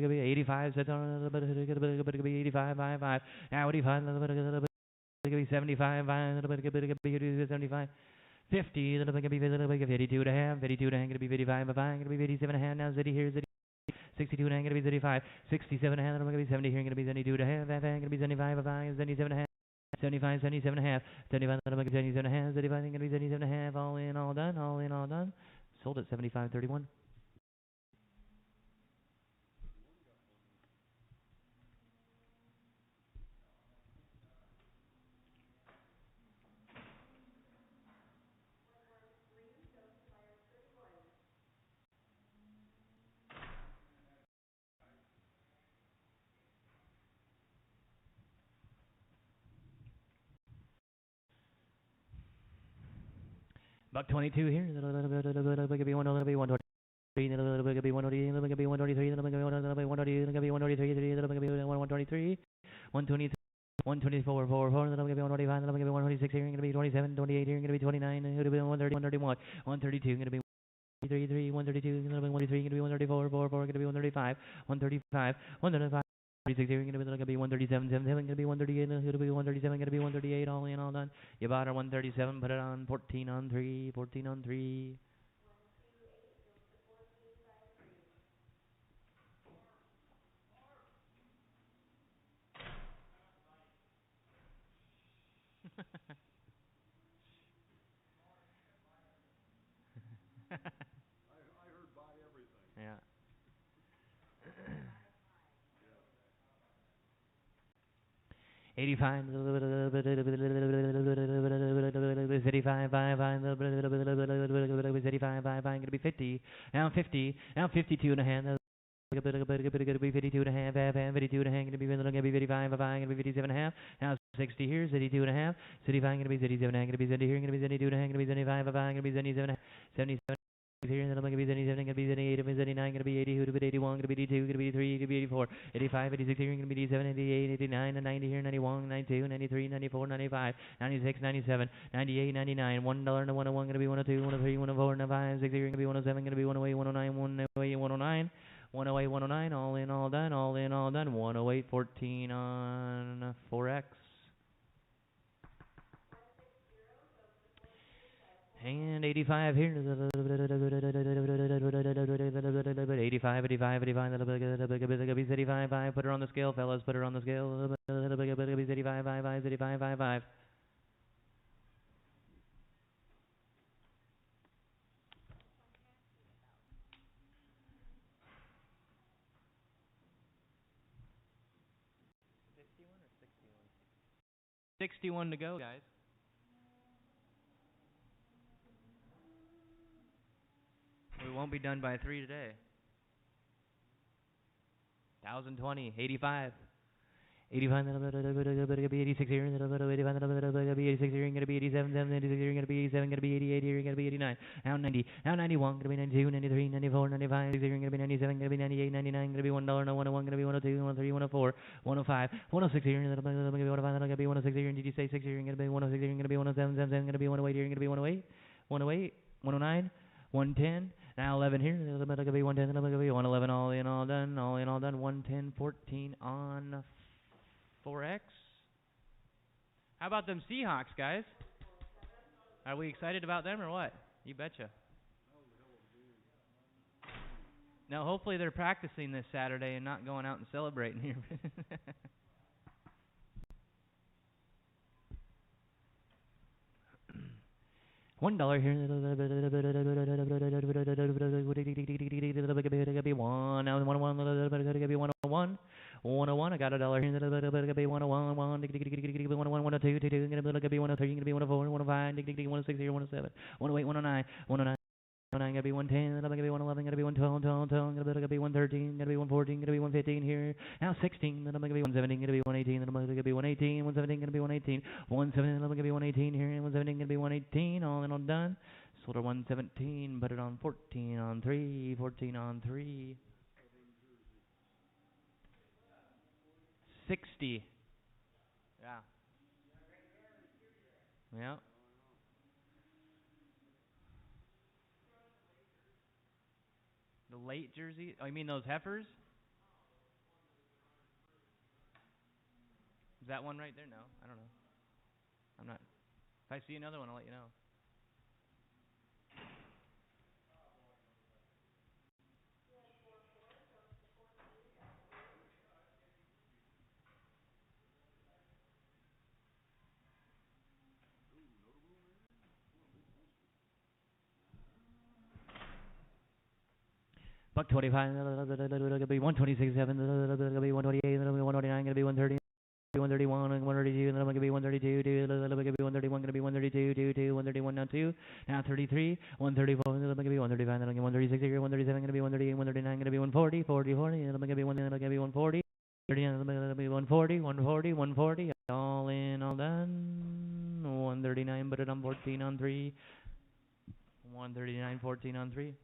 Speaker 1: be 85 cents, be 85, 5, now 85, be 75, 75. 50, then gonna be 52 and a half, 52 and a half, gonna be 55, gonna be 57 and a half, now Zeddy here, Zeddy 62 and a half, gonna be 35, 67 and a half, then gonna be 70 here, gonna be 72 and a half, gonna be 75, 77 and a half, 75, 77 and a half, 75, then gonna be 77 and a half, 75, gonna be 77 and a half, all in, all done, all in, all done, sold at 75.31. Buck 22 here, gonna be 120. Be 123, be 123, be 123, be 123, 123, 124, 4, 4, then I'm gonna be 125, then I'm gonna be 126 here, gonna be 27, 28 here, gonna be 29, gonna be 130, 131, 132, gonna be 133, 132, gonna be 133, gonna be 134, 4, 4, gonna be 135, 135, 135. 36 here, gonna be 137, 77, gonna be 138, gonna be 137, gonna be 138, all in, all done. You bought her 137, put it on 14 on 3, 14 on 3. Yeah. 85, 85, 5, 85, 5, gonna be 50, now 50, now 52 and a half, gonna be 52 and a half, 52 and a half, gonna be 55, 5, gonna be 57 and a half, now 60 here, 62 and a half, 75, gonna be 77 and a half, gonna be 70 here, gonna be 72 and a half, gonna be 75, 5, gonna be 77 and a half, 77 here, then I'm gonna be 77, gonna be 78, gonna be 79, gonna be 80, gonna be 81, gonna be 82, gonna be 83, gonna be 84, 85, 86 here, gonna be 87, 88, 89, and 90 here, 91, 92, 93, 94, 95, 96, 97, 98, 99, $1 and 101, gonna be 102, 103, 104, 105, 6 here, gonna be 107, gonna be 108, 109, 108, 109, 108, 109, all in, all done, all in, all done, 108, 14 on Forex. And 85 here. 85, 85, 85. 85, 5. Put her on the scale, fellas. Put her on the scale. 85, 5, 85, 5, 5. $61 to go, guys. We won't be done by 3 today. 1,020, 85. 85, then I'm gonna be 86 here, then I'm gonna be 85, then I'm gonna be 86 here, gonna be 87, then 86 here, gonna be 87, gonna be 88 here, gonna be 89, now 90, now 91, gonna be 92, 93, 94, 95, here, gonna be 97, gonna be 98, 99, gonna be $1, no 101, gonna be 102, 103, 104, 105, 106 here, then I'm gonna be 105, then I'm gonna be 106 here, did you say 6 here, gonna be 106 here, gonna be 107, gonna be 108 here, gonna be 108, 108, 109, 110. Now 11 here, then I'm gonna be 110, then I'm gonna be 111, all in, all done, all in, all done, 110, 14 on Forex. How about them Seahawks, guys? Are we excited about them or what? You betcha. Now, hopefully they're practicing this Saturday and not going out and celebrating here. $1 here. One. Now 101. 101. 101. I got $1 here. 101. 101. 102. 2. 103. 104. 105. 106 here. 107. 108. 109. 109. Gotta be 110, gotta be 111, gotta be 112, 12, 12, gotta be 113, gotta be 114, gotta be 115 here. Now 16, then I'm gonna be 117, gonna be 118, then I'm gonna be 118, 117, gonna be 118, 117, then I'm gonna be 118 here, 117, gonna be 118, all in all done. Sold her 117, put it on 14 on 3, 14 on 3. 60. Yeah. Yeah. The late jersey? Oh, you mean those heifers? Is that one right there? No, I don't know. I'm not. If I see another one, I'll let you know. Buck 25, gonna be 126, 7, gonna be 128, gonna be 129, gonna be 130, 131, 132, and then I'm gonna be 132, 2, gonna be 131, gonna be 132, 2, 2, 131, now 2, now 33, 134, then I'm gonna be 135, then I'm gonna be 136, 137, gonna be 138, 139, gonna be 140, 40, 40, then I'm gonna be 140, 30, and I'm gonna be 140, 140, 140, all in, all done, 139, put it on 14 on 3, 139, 14 on 3.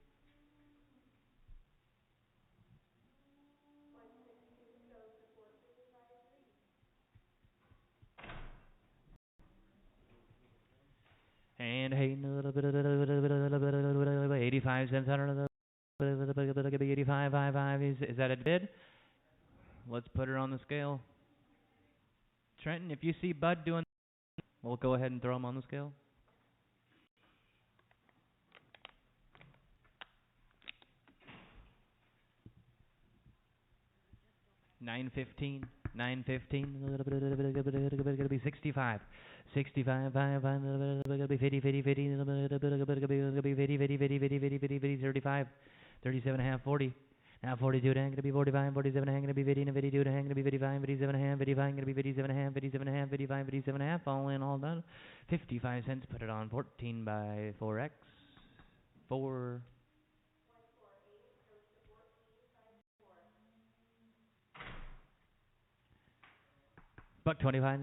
Speaker 1: And hey, 85 cents. 85, 5. Is that a bid? Let's put her on the scale. Trenton, if you see Bud doing, we'll go ahead and throw him on the scale. 915. 915. Gonna be 65. 65. 5. Gonna be 50. 50. 50. Gonna be 50. 50. 50. 50. 50. 50. 50. 35. 37 and a half. 40. Now 42 and a half, gonna be 45, 47 and a half, gonna be 50, and 52 and a half, gonna be 55, 57 and a half, 55, gonna be 57 and a half, 57 and a half, 55, 57 and a half, all in, all done. 55 cents, put it on 14 by 4x. 4. Buck 25.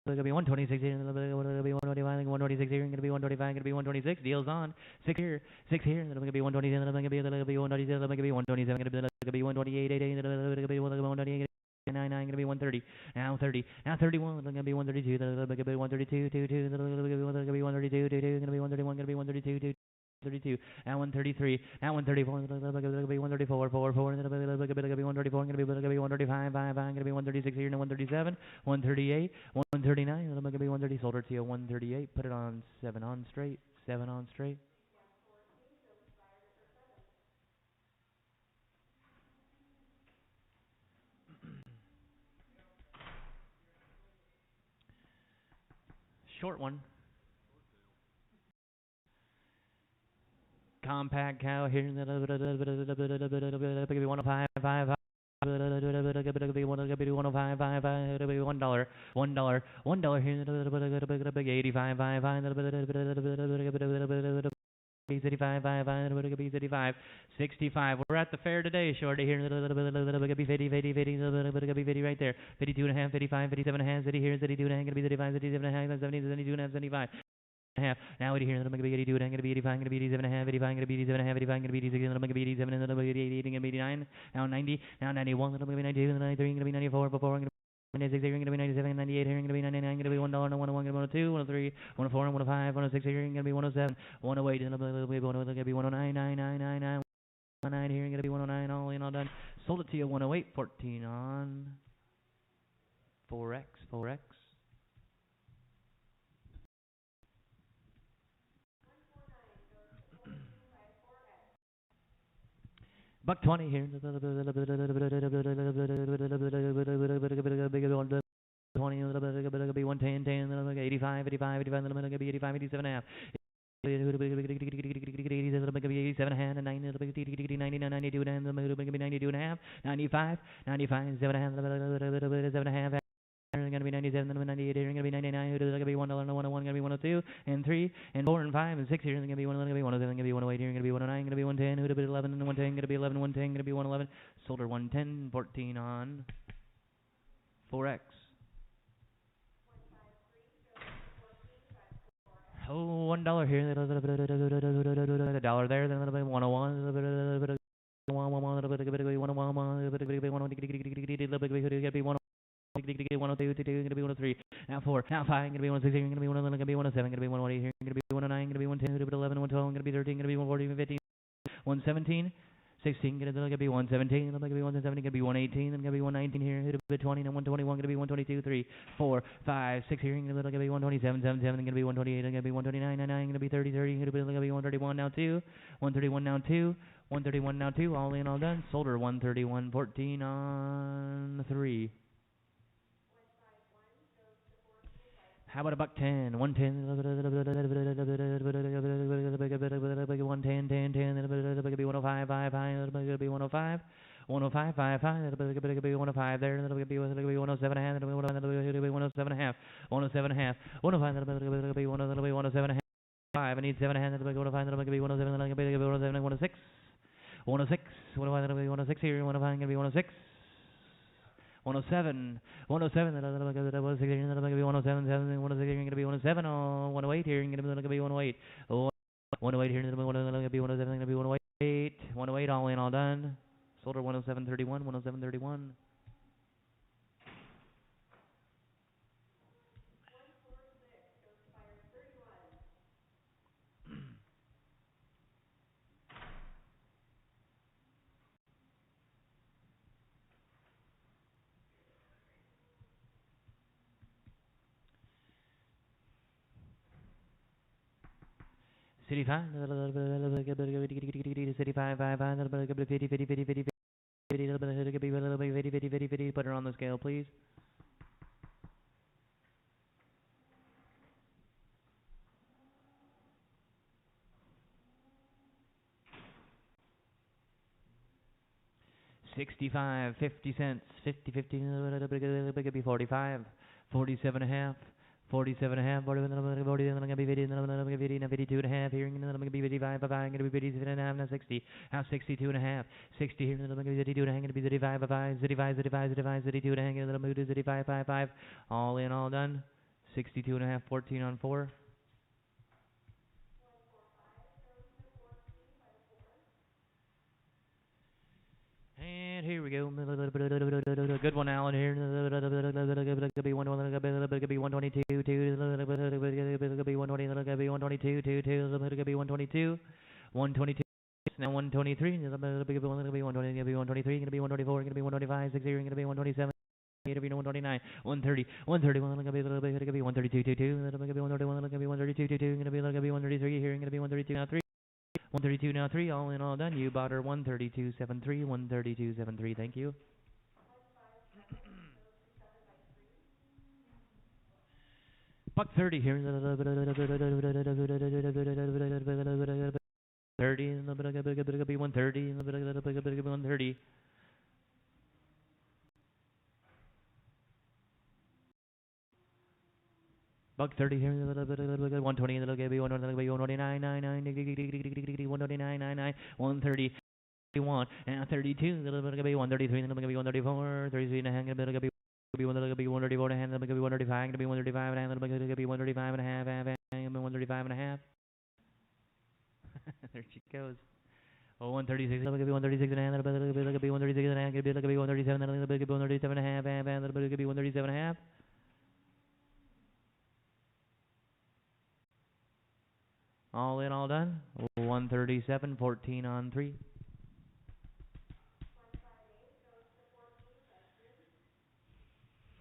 Speaker 1: Gonna be 126 here, gonna be 125, 126 here, gonna be 125, gonna be 126. Deals on 6 here, then I'm gonna be 127, then I'm gonna be 127, then I'm gonna be 127, gonna be 128, 8, then I'm gonna be 128. 9, gonna be 130, now 30, now 31, gonna be 132, then I'm gonna be 132, 2, 2, then I'm gonna be 132, 2, 2, gonna be 131, gonna be 132, 2, 32, now 133, now 134, gonna be 134, 4, 4, and then I'm gonna be 134, gonna be 135, 5, 5, gonna be 136 here, and 137, 138, 139, and then I'm gonna be 130, sold her to you 138, put it on 7 on straight, 7 on straight. Short one. Compact cow here. Gonna be 105, 5, 5. Gonna be 105, 5, 5. Gonna be $1, $1 here. Gonna be 85, 5, 5. 85, 5, 5. Gonna be 85, 65. We're at the fair today, shorty here. Gonna be 50, 50, 50. Gonna be 50 right there. 52 and a half, 55, 57 and a half. 50 here, 52 and a half. Gonna be 35, 57 and a half. 70, 72 and a half, 75. Half. Now 80 here, then I'm gonna be 82, then I'm gonna be 85, I'm gonna be 87 and a half, 85, I'm gonna be 87 and a half, 85, I'm gonna be 86, then I'm gonna be 87, and then I'm gonna be 88, I'm gonna be 89, now 90, now 91, then I'm gonna be 92, then 93, I'm gonna be 94, 4, I'm gonna be 96, here, I'm gonna be 97, 98, here, I'm gonna be 99, I'm gonna be $1, no 101, 102, 103, 104, 105, 106, here, I'm gonna be 107, 108, then I'm gonna be 109, 9, 109 here, I'm gonna be 109, all in, all done. Sold it to you 108, 14 on 4x, 4x. Buck 20 here. 20, 110, 10, 85, 85, 85, 85, 87 and a half. 87 and a half, 90, 99, 92 and a half, 92 and a half, 95, 95, 7 and a half, 7 and a half. Gonna be 97, gonna be 98, gonna be 99, gonna be $1, no 101, gonna be 102, and 3, and 4, and 5, and 6 here, gonna be 1, gonna be 107, gonna be 108 here, gonna be 109, gonna be 110, who'd have been 11, and 110, gonna be 11, 110, gonna be 111, sold her 110, 14 on 4X. Oh, $1 here, a dollar there, then a little bit 101, 102, gonna be 103. Now 4, now 5, gonna be 106, gonna be 111, gonna be 107, gonna be 108 here, gonna be 109, gonna be 110, gonna be 11, 112, gonna be 13, gonna be 114, 15, 117. 16, gonna be 117, gonna be 117, gonna be 118, then gonna be 119 here, hit a bit 20, and 121, gonna be 122, 3, 4, 5, 6 here, gonna be 127, 77, gonna be 128, gonna be 129, 99, gonna be 30, 30, gonna be 131 now 2, 131 now 2, 131 now 2, all in, all done, sold her 131, 14 on 3. How about a buck 10? 110, 110, 10, 10, be 105, 5, 5, be 105, 105, 5, 5, be 105 there, be 107 and a half, be 107 and a half, 107 and a half, 105, be 107 and a half, 5, I need 7 and a half, be 105, be 107, be 107, 106, 106, 105, be 106 here, 105, be 106. 107, 107, 106, 107, 106, going to be 107, 108 here, going to be 108, 108 here, going to be 107, going to be 108, 108, all in, all done. Sold her 107.31, 107.31. City 5, City 5, 5, 5, 50, 50, 50, 50, 50, put her on the scale, please. 65, 50 cents, 50, 50, be 45, 47 and a half, 47 and a half, 40, 40, then I'm going to be 50, then I'm going to be 50, now 52 and a half here, then I'm going to be 55, 5, I'm going to be 57 and a half, now 60, now 62 and a half, 60 here, then I'm going to be 52 and a half, going to be 35, 5, 35, 35, 35, 32 and a half, then I'm going to be 35, 5, 5, all in, all done, 62 and a half, 14 on 4. And here we go. Good one, Alan. Here. Be 122, 2. Be 122, 2. Be 122, 122. Now 123. Be 123. Gonna be 124. Gonna be 125. 60. Gonna be 127. 129, 130, 131, gonna be 132, 2, gonna be 131, gonna be 132, 2, gonna be 133 here, gonna be 132 now 3. 132 now 3, all in, all done. You bought her 132.73, 132.73, thank you. Buck 30 here. 30, be 130, 130. Buck 30 here, 120, it'll be 129, 129, 130, 1, and 32, it'll be 133, it'll be 134, 33 and a half, it'll be 134 and a half, it'll be 135, it'll be 135 and a half, it'll be 135 and a half, 135 and a half. There she goes. Oh, 136, it'll be 136 and a half, it'll be 136 and a half, it'll be 137, it'll be 137 and a half, it'll be 137 and a half. All in, all done. 137, 14 on 3.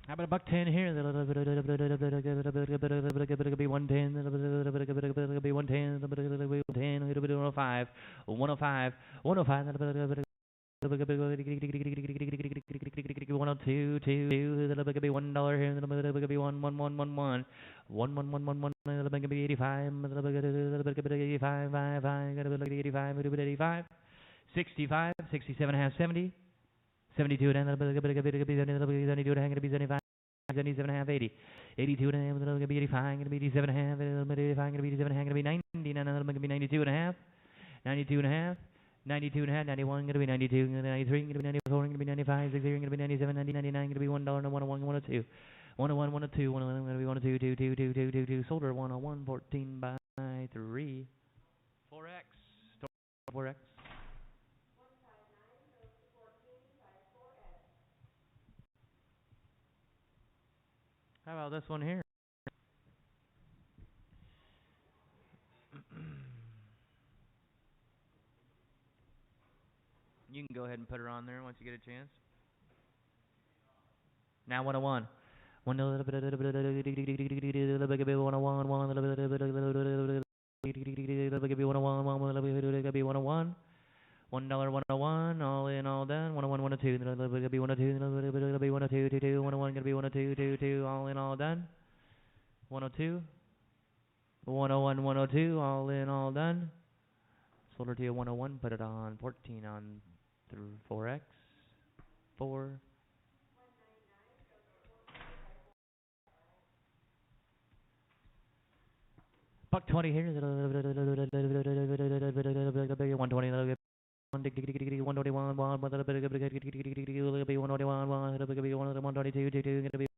Speaker 1: How about a buck 10 here? Be 110. Be 110. Be 105. 105. 105. 102, 2, that'll be $1 here, that'll be 1, 1, 1, 1, 1. 1 1 1 1 1 little bit 85 little bit 85 5 5 little bit 85 little bit 85 65 67 half 70 72 and a little bit 72 and hang to be 75 77 half 80 82 and a little bit 85 going to be 87 and a half a little bit 85 going to be 87 hang to be 90 and a little bit 92 and a half 92 and a half 92 and a half 91 going to be 92 93 going to be 94 going to be 95 60 going to be 97 90 99 going to be $1 and 101 102 101 102 111 going to be 102 2 2 2 2 2 2 solder 101 14 by 3 4x 4x. How about this one here? You can go ahead and put her on there once you get a chance. Now 101. One little bit, little bit, little bit, 101, one little bit, little bit, little bit, 101, one little bit, 101. $1, 101, all in, all done. 101, 102, little bit, be 102, little bit, 102, 22, 101, gonna be 102, 22, all in, all done. 102, 101, 102, all in, all done. Solder to you 101, put it on 14 on through 4x, 4. Buck 20 here. 120. 121. 122.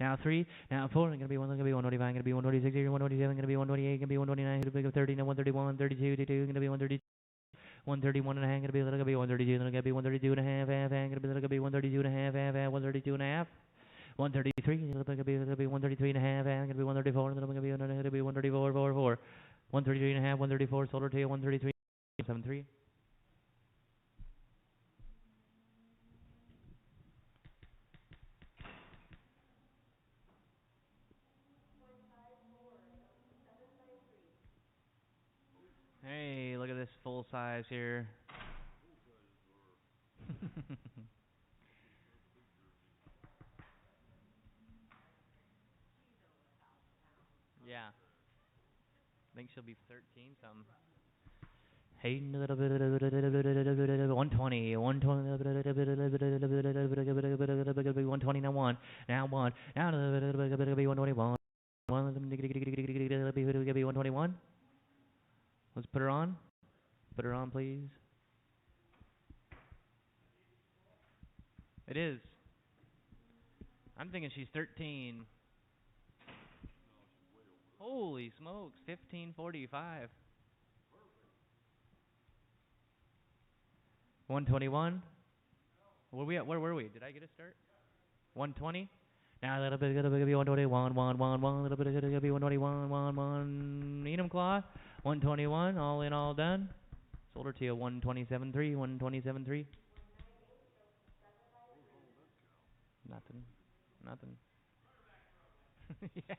Speaker 1: Now 3. Now 4. Gonna be 1. Gonna be 125. Gonna be 126. 127. Gonna be 128. Gonna be 129. 30. Now 131. 32. Gonna be 130. 131 and a half. Gonna be 132. Gonna be 132 and a half. Gonna be 132 and a half. 132 and a half. 133, it'll be 133 and a half, and gonna be 134, and it'll be 134, 4. 133 and a half, 134, solar to 133, 73. Hey, look at this full size here. Yeah, I think she'll be 13 something. Hey, 120, 120 now 1, now 1, now 121, 121. Let's put her on. Put her on, please. It is. I'm thinking she's 13. Holy smokes, 1545. 121. Where we at? Where were we? Did I get a start? 120. Now a little bit gonna be 121, 111, a little bit gonna be 121, 111. Eat 'em claw. 121. All in, all done. Sold her to you 127.3, 127.3. Nothing. Nothing. Yeah.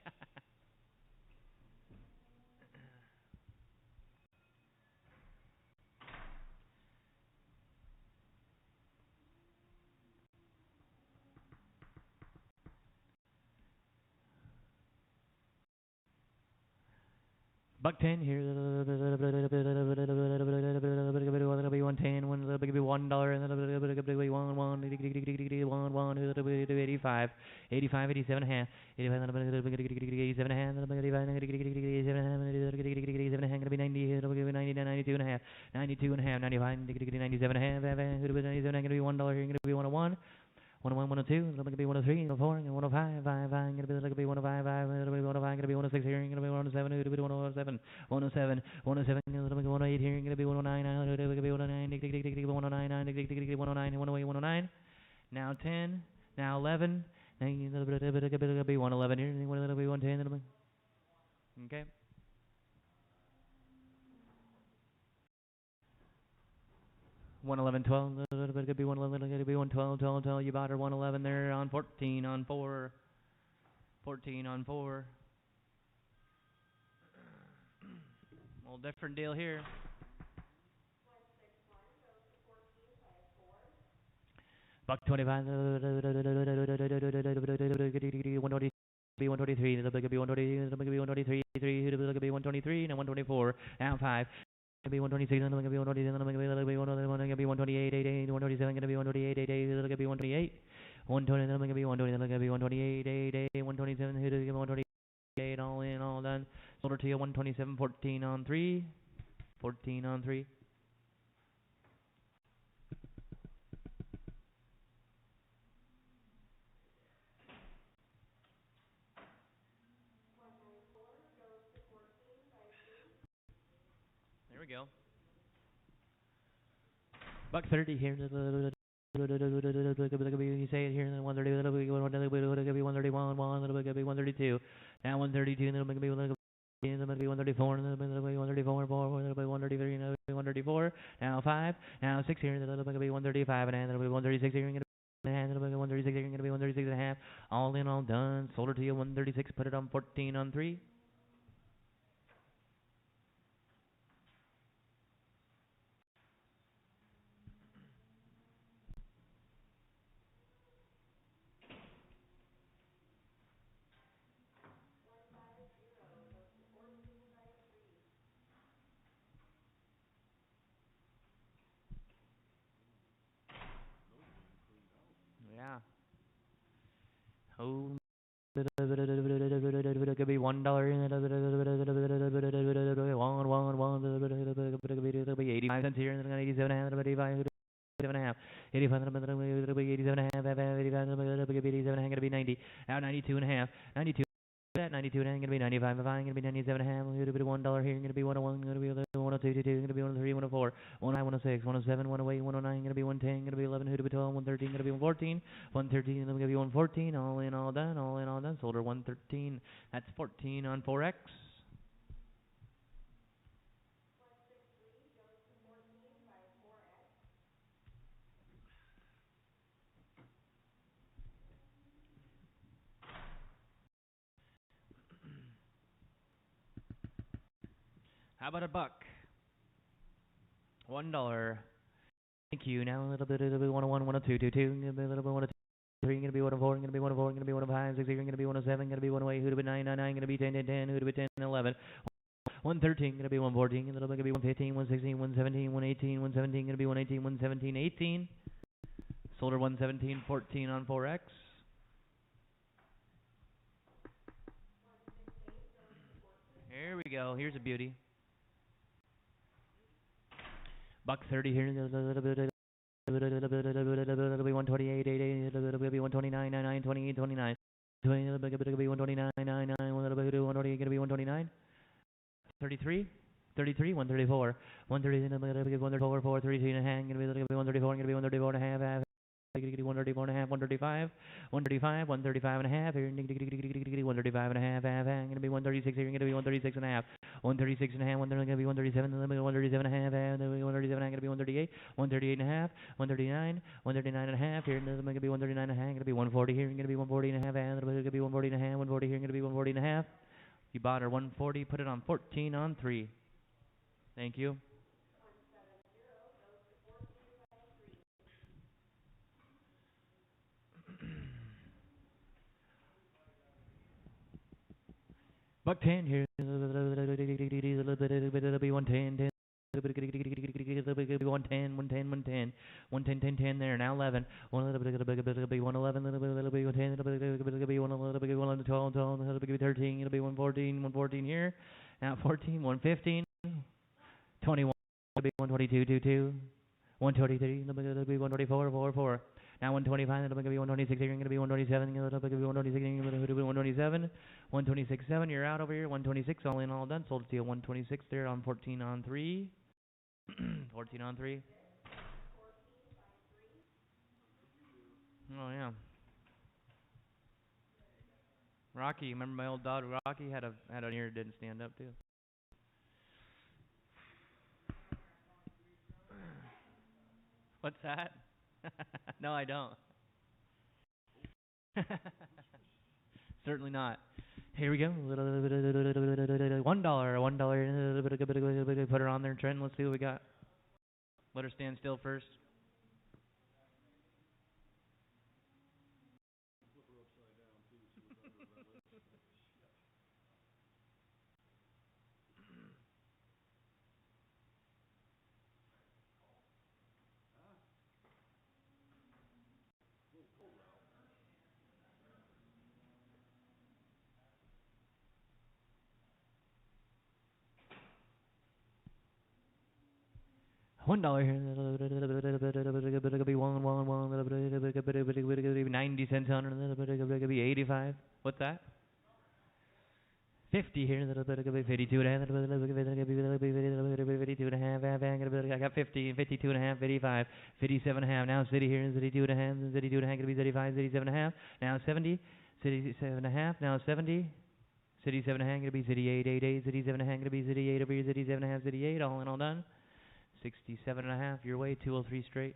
Speaker 1: Buck 10 here. Be 110, $1, and $1, 85, 85, 87 and a half, 85, 87 and a half, 87 and a half, gonna be 90, 90, 92 and a half, 92 and a half, 95, 97 and a half, 97, gonna be $1 here, gonna be 101. 101, 102, it's gonna be 103, 104, 105, 5, gonna be 105, 5, gonna be 105, gonna be 106 here, gonna be 107, gonna be 107, 107, 107, gonna be 108 here, gonna be 109, gonna be 109, 109, 109, 108, 109. Now 10, now 11, gonna be 111 here, gonna be 110, okay. 111, 12, it could be 111, it could be 112, 12, 12. You bought her 111 there on 14 on 4. 14 on 4. Well, different deal here. Buck 25. 120. be 123, the big be 120, the big be 123, 3, the big be 123, now 124, now 5. Be 126, and gonna be 127, and gonna be 128, 88, 127, gonna be 128, 88, gonna be 128, 120, and gonna be 120, and gonna be 128, 88, 127, who did 128, all in, all done. Sold to you 127, 14 on 3, 14 on 3. There we go. Buck 30 here. You say it here. 130. 131. 132. Now 132. Then it'll be 134. 134. 133. 134. Now 5. Now 6 here. Then it'll be 135. And then it'll be 136 here. And it'll be 136 here. Going to be 136 and a half. All in, all done. Sold it to you 136. Put it on 14 on 3. Yeah. Oh. It could be $1. It'll be 85 cents here, and then 87 and a half, 85 and a half, 85 and a half, 87 and a half, 85 and a half, 87 and a half, gonna be 90. Now 92 and a half, 92. At 92 and a half, gonna be 95 and a half, gonna be 97 and a half, gonna be $1 here, gonna be 101, gonna be 102, gonna be 103, 104, 105, 106, 107, 108, 109, gonna be 110, gonna be 11, who to be 12, 113, gonna be 114, 113, and then gonna be 114, all in, all done, all in, all done, sold her 113. That's 14 on 4X. How about a buck? $1. Thank you. Now a little bit, 101, 102, 22, gonna be a little bit 103, gonna be 104, gonna be 104, gonna be 105, 6, gonna be 107, gonna be 108, who'd have been 999, gonna be 10, 10, 10, who'd have been 10, 11. 113, gonna be 114, gonna be 115, 116, 117, 118, 117, gonna be 118, 117, 18. Sold her 117, 14 on 4X. Here we go. Here's a beauty. Buck 30 here. It'll be 128, 88, it'll be 129, 99, 28, 29. It'll be 129, 99, 128, gonna be 129. 33, 33, 134, 130, 134, 433 and a half, gonna be 134, gonna be 134 and a half, 134 and a half, 135, 135, 135 and a half, 135 and a half, gonna be 136 here, gonna be 136 and a half, 136 and a half, gonna be 137, 137 and a half, 137 gonna be 138, 138 and a half, 139, 139 and a half, here gonna be 139 and a half, gonna be 140 here, gonna be 140 and a half, gonna be 140 and a half, 140 here, gonna be 140 and a half. You bought her 140, put it on 14 on 3. Thank you. Buck 10 here. It'll be 110, 10. It'll be 110, 110, 110, 110, 10, 10 there. Now 11. It'll be 111. It'll be 110. It'll be 111, 12, 12. It'll be 13. It'll be 114, 114 here. Now 14, 115, 21. It'll be 122, 22, 123. It'll be 124, 4, 4. Now 125, it'll be 126, you're going to be 127, it'll be 126, you're going to be 127, 126, 7, you're out over here, 126, all in, all done, sold it to you, 126 there on 14 on 3, 14 on 3. Oh yeah. Rocky, remember my old dog Rocky had an ear that didn't stand up too. What's that? No, I don't. Certainly not. Here we go. $1, $1. Put her on there, Trent. Let's see what we got. Let her stand still first. $1 here. 90 cents on it. 85. What's that? 50 here. 52 and a half. 52 and a half. I got 50. 52 and a half. 55. 57 and a half. Now city here. 52 and a half. 52 and a half. Gonna be 35. 37 and a half. Now 70. City 7 and a half. Now 70. City 7 and a half. Gonna be city 8. 8 8. City 7 and a half. Gonna be city 8 over here. City 7 and a half. City 8. All in all done. 67 and a half. Your way. 203 straight.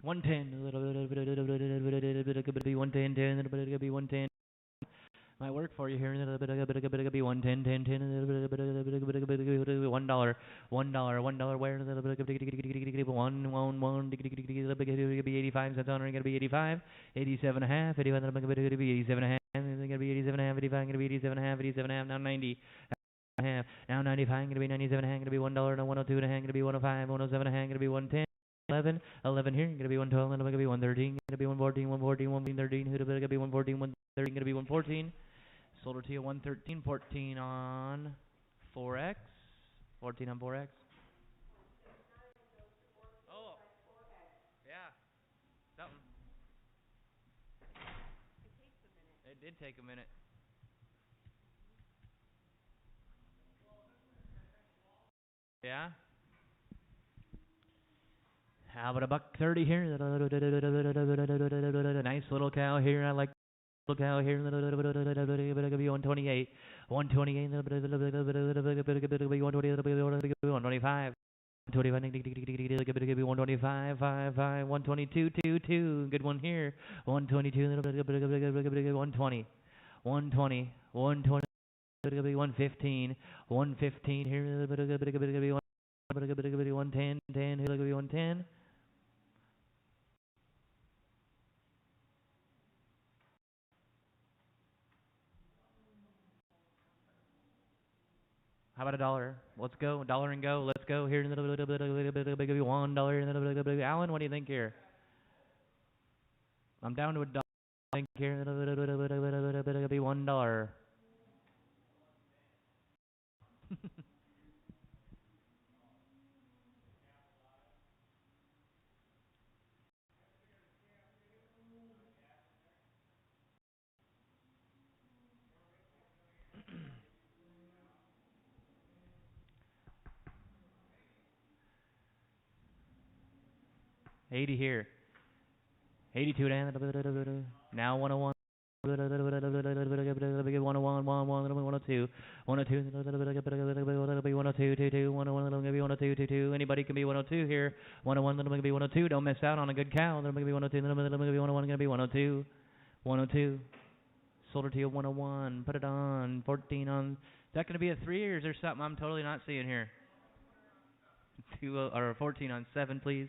Speaker 1: 110. 110. Might work for you here. Be 110. 10 10. $1. $1 where? 1 be 85 cents on. Gonna be 85. 87 and a half. 85 gonna be 87 and a half. Gonna be 87 and a half. 85 gonna be 87 and a half. 87 and a half. Now 90 and a half. Now 95 gonna be 97 and a half. Gonna be $1. Now 102 and a half. Gonna be 105. 107 and a half. Gonna be 110. 11 here, gonna be 112, and gonna be 113, gonna be 114, 114, 113, who's gonna be 114, 113, gonna be 114. Sold her to you 113, 14 on 4x, 14 on 4x. Oh, yeah, something. It did take a minute. Yeah. How about $1.30 here? Nice little cow here. I like little cow here. Gonna be 128. 128. 125. 125, 5, 5, 122, 2, 2. Good one here. 122, 120, 120, 120. 115, 115 here. 110, 10 here. 110. How about $1? Let's go. $1 and go. Let's go here. $1. Alan, what do you think here? I'm down to $1. Think here. $1. 80 here. 82 now 101. 101, 102, 102, anybody can be 102 here. 101, gonna be 102. Don't miss out on a good cow. Gonna be 102, gonna be 101, gonna be 102, 102. Sold her to you 101. Put it on 14 on. Is that gonna be a 3 or is there something I'm totally not seeing here? 2 or 14 on 7, please.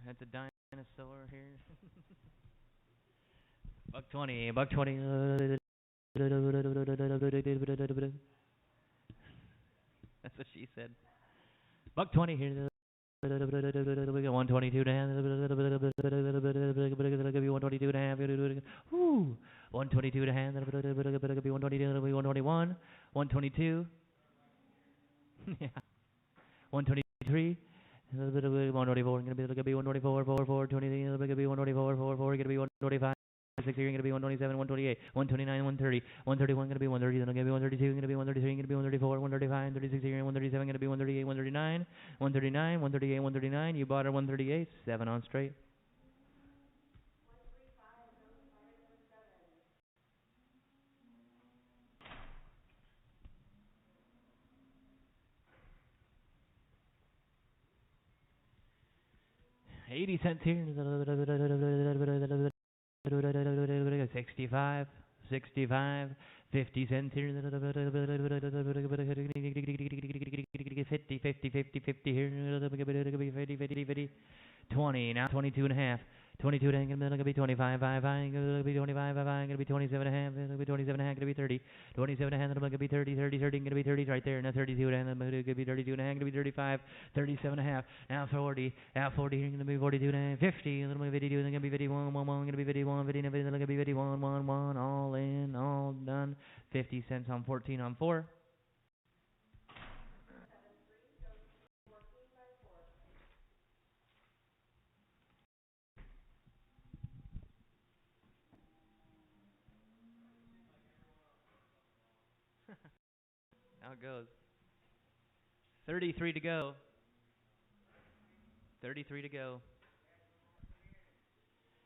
Speaker 1: That's a dinosaur here. $1.20, $1.20. That's what she said. $1.20 here. 122 and a half. 122 and a half. Woo. 122 and a half. 121. 122. Yeah. 123. 124. Gonna be 124. 4. 20. Gonna be 124. 4. Gonna be 125. 6 here. Gonna be 127. 128. 129. 130. 131. Gonna be 130. Then gonna be 132. Gonna be 133. Gonna be 134. 135. 36 here. 137. Gonna be 138. 139. 139. 138. 139. You bought her 138. 7 on straight. $0.80 here. 65, 65, 50 cents here. 50 here. 50, 20, now 22 and a half. 22 and gonna be 25, 5, gonna be 25, 5, gonna be 27 and a half, gonna be 27 and a half, gonna be 30, 27 and a half, gonna be 30, 30, 30, gonna be 30 right there, now 32 and a half, gonna be 32 and a half, gonna be 35, 37 and a half, now 40, now 40, gonna be 42 and a half, 50, gonna be 52, gonna be 51, 1, gonna be 51, 50, gonna be 51, 1, 1, all in, all done, 50 cents on 14 on 4. How it goes. 33 to go. 33 to go.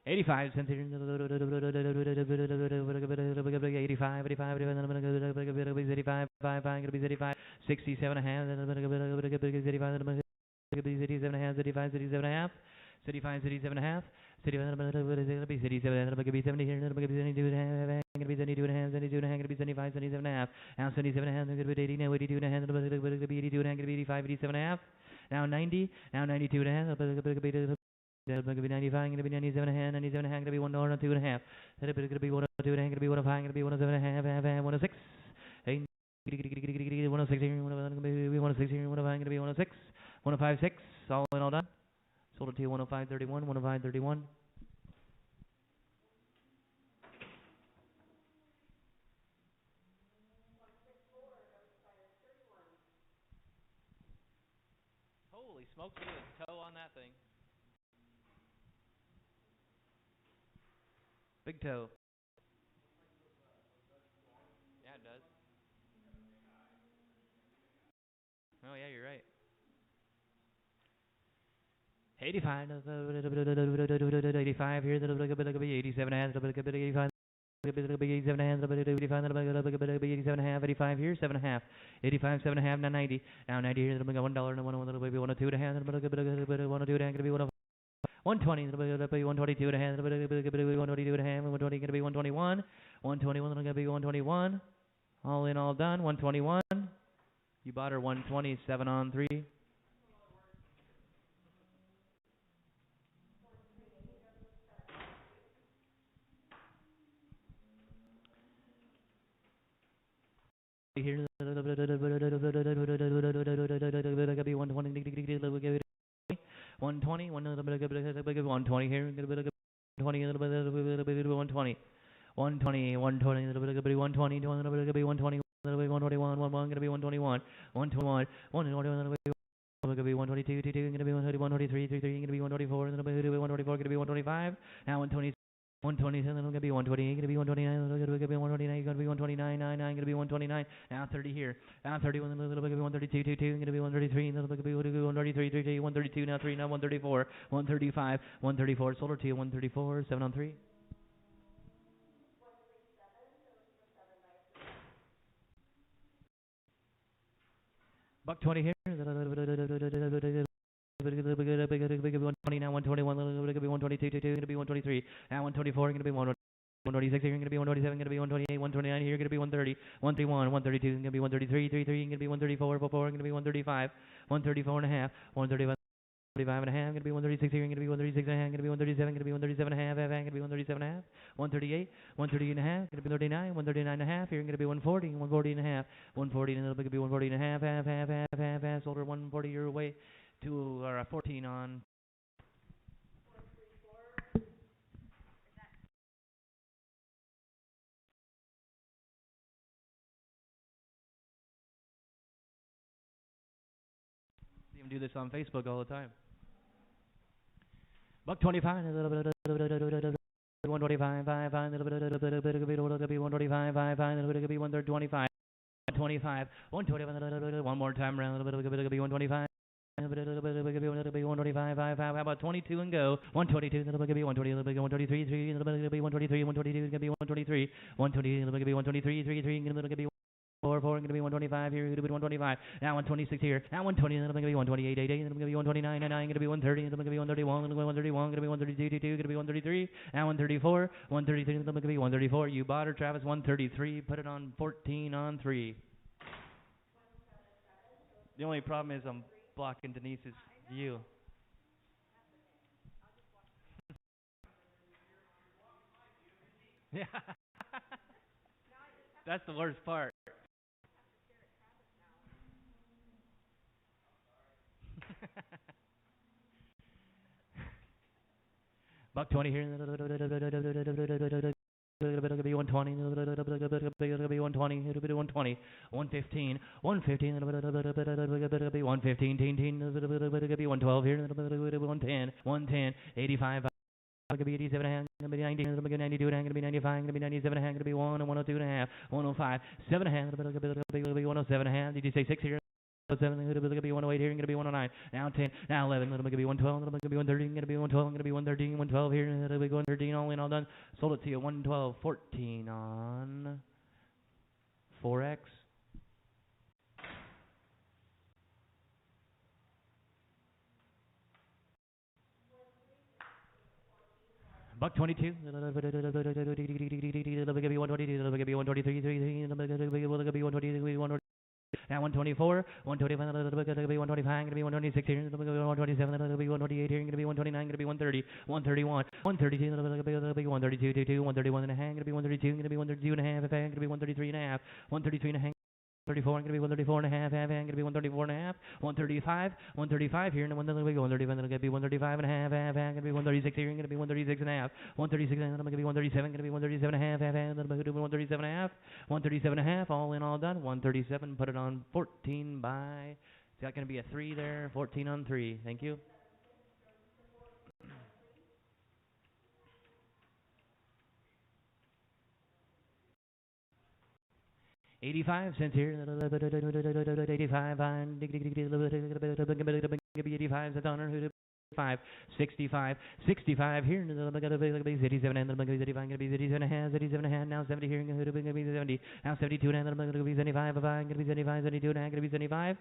Speaker 1: 85 cents. 85, 85, 85, 85, 67 and a half, 85, 87 and a half, 85, 87 and a half, 85, 87 and a half, 87 and a half, 70 here, 72 and a half, 72 and a half, 72 and a half, 75, 77 and a half, now 77 and a half, 80, now 82 and a half, 82 and a half, 85, 87 and a half, now 90, now 92 and a half, gonna be 95, gonna be 97 and a half, 97 and a half, gonna be 1 dollar, 2 and a half. Gonna be 102 and a half, gonna be 105, gonna be 107 and a half, 106. 106 here, 106 here, 105, gonna be 106, 105, 6, all in all done. Sold it to you 105.31, 105.31. Holy smokes, look at the toe on that thing. Big toe. Yeah, it does. Oh, yeah, you're right. 85, 85 here, 87 and 85. 87 and 87 and a half, 85 here, 7 and a half, 85, 7 and a half, now 90, now 90 here, $1, $1, 102 and a half, 102 and a half, gonna be 120, 122 and a half, 122 and a half, 120 gonna be 121, 121 gonna be 121, all in all done, 121. You bought her 127 on 3. Here, 120, 120, 120 here, 120, 120, 120, 120, 120, 121, 1 gonna be 121, 121, 121, gonna be 122, 22, gonna be 123, 33, gonna be 124, gonna be 124, gonna be 125, now 120. 127, gonna be 128, gonna be 129, gonna be 129, gonna be 129, 99, gonna be 129, now 30 here, now 31, gonna be 132, 22, gonna be 133, gonna be 133, 33, 132, now 3, now 134, 135, 134, sold her to you, 134, 7 on 3. Buck 20 here. 120 now, 121, gonna be 122, gonna be 123, now 124, gonna be 126 here, gonna be 127, gonna be 128, 129 here, gonna be 130, 131, 132, gonna be 133, 33, gonna be 134, 4, gonna be 135, 134 and a half, 135. 135 and a half, gonna be 136 here, gonna be 136 and a half, gonna be 137, gonna be 137 and a half, gonna be 137 and a half, 138, 130 and a half, gonna be 39, 139 and a half, here gonna be 140, 140 and a half, 140 and a little bit, gonna be 140 and a half, half, sold her 140 your way to 14 on. See him do this on Facebook all the time. Buck 25, a little bit, 125, 5, a little bit, could be 125, 5, a little bit, could be 125, 125, 120, one more time around, a little bit, could be 125. 125, 5, how about 22 and go? 122, little bit could be 120, little bit 123, 3, little bit could be 123, 122 could be 123, 120, little bit could be 123, 3, 3, little bit could be 4, going to be 125 here, going to be 125. Now 126 here. Now 120, then going to be 128, 8, then going to be 129, 9, going to be 130, then going to be 131, going to be 131, going to be 132, 2, going to be 133. Now 134, 133, then going to be 134. You bought her, Travis, 133. Put it on 14 on 3. The only problem is I'm blocking Denise's view. Yeah. That's the worst part. Buck 20 here. Be 120, be 120, 120, 115, 115, be 115, be 112 here, 110, 110, 85. Gonna be 87 and a half, gonna be 90, gonna be 92 and a half, gonna be 95, gonna be 97 and a half, gonna be 1 and 102 and a half, 105, 7 and a half, gonna be 107 and a half. Did you say 6 here? 7, gonna be 108 here, gonna be 109, now 10, now 11, gonna be 112, gonna be 113, gonna be 112, gonna be 113, 112 here, gonna be 113, all in, all done. Sold it to you, 112, 14 on 4X. Buck 22. Be 123. Now 124, 125, gonna be 125, gonna be 126 here, gonna be 127, gonna be 128 here, gonna be 129, gonna be 130, 131, 132, gonna be 132, 131 and a half, gonna be 132, gonna be 132 and a half, gonna be 133 and a half, 133 and a half. 34, I'm going to be 134 and a half, I'm going to be 134 and a half, 135, 135 here, and then I'm going to be 135, I'm going to be 135 and a half, I'm going to be 136 here, I'm going to be 136 and a half, 136, and then I'm going to be 137, going to be 137 and a half, and then I'm going to be 137 and a half, 137 and a half, all in, all done, 137, put it on 14 by, is that going to be a 3 there, 14 on 3, thank you. 85 cents here. 85 and 85 cents on 5, 65, 65 here. 87 and 85, 87 and a half, 87 and a half. Now 70 here. 70. Now 72 and 75. 75, 72 and a half. 75.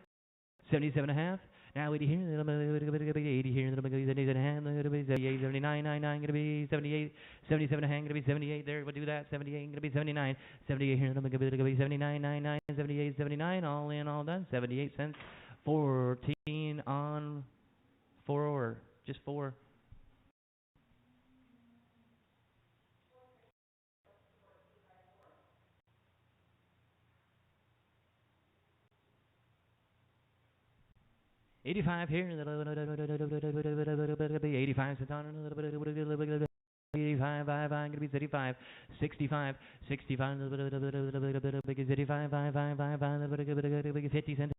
Speaker 1: 77 and a half. Now 80 here, 80 here, 78 and a half, 78, 79, 99, gonna be 78, 77 and a half, gonna be 78 there, we'll do that, 78, gonna be 79, 78 here, gonna be 79, 99, 78, 79, all in, all done, 78 cents, 14 on 4 or just 4. $85 here, 85 cents on 85, I'm going to be 35, 65, 65, 50 cents.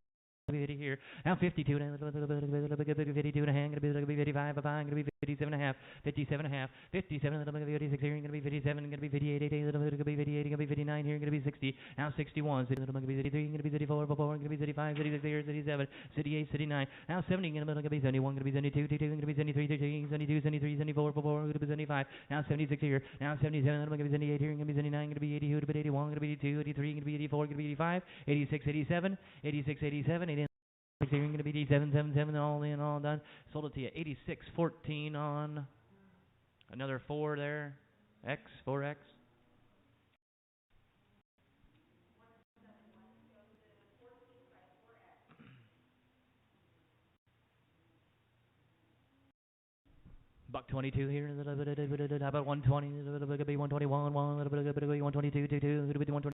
Speaker 1: 50 here. Now 52 and 52 and a half, gonna be 55, gonna be 57 and a half, 57 and a half, 57, gonna be 56 here, gonna be 57, gonna be 58, gonna be 58, gonna be 59 here, gonna be 60, now 61, gonna be 33, gonna be 34, gonna be 35, 36 here, 37, 38, 39, now 70, gonna be 71, gonna be 72, gonna be 73, 72, 73, 74, gonna be 75, now 76 here, now 77, gonna be 78 here, gonna be 79, gonna be 80, gonna be 81, gonna be 82, 83, gonna be 84, gonna be 85, 86, 87, 86, 87, you're going to be D777 all in, all done. Sold it to you 86.14 on another 4 there. X, 4X. Buck 22 here. How about 120? Be 121, 122, 122.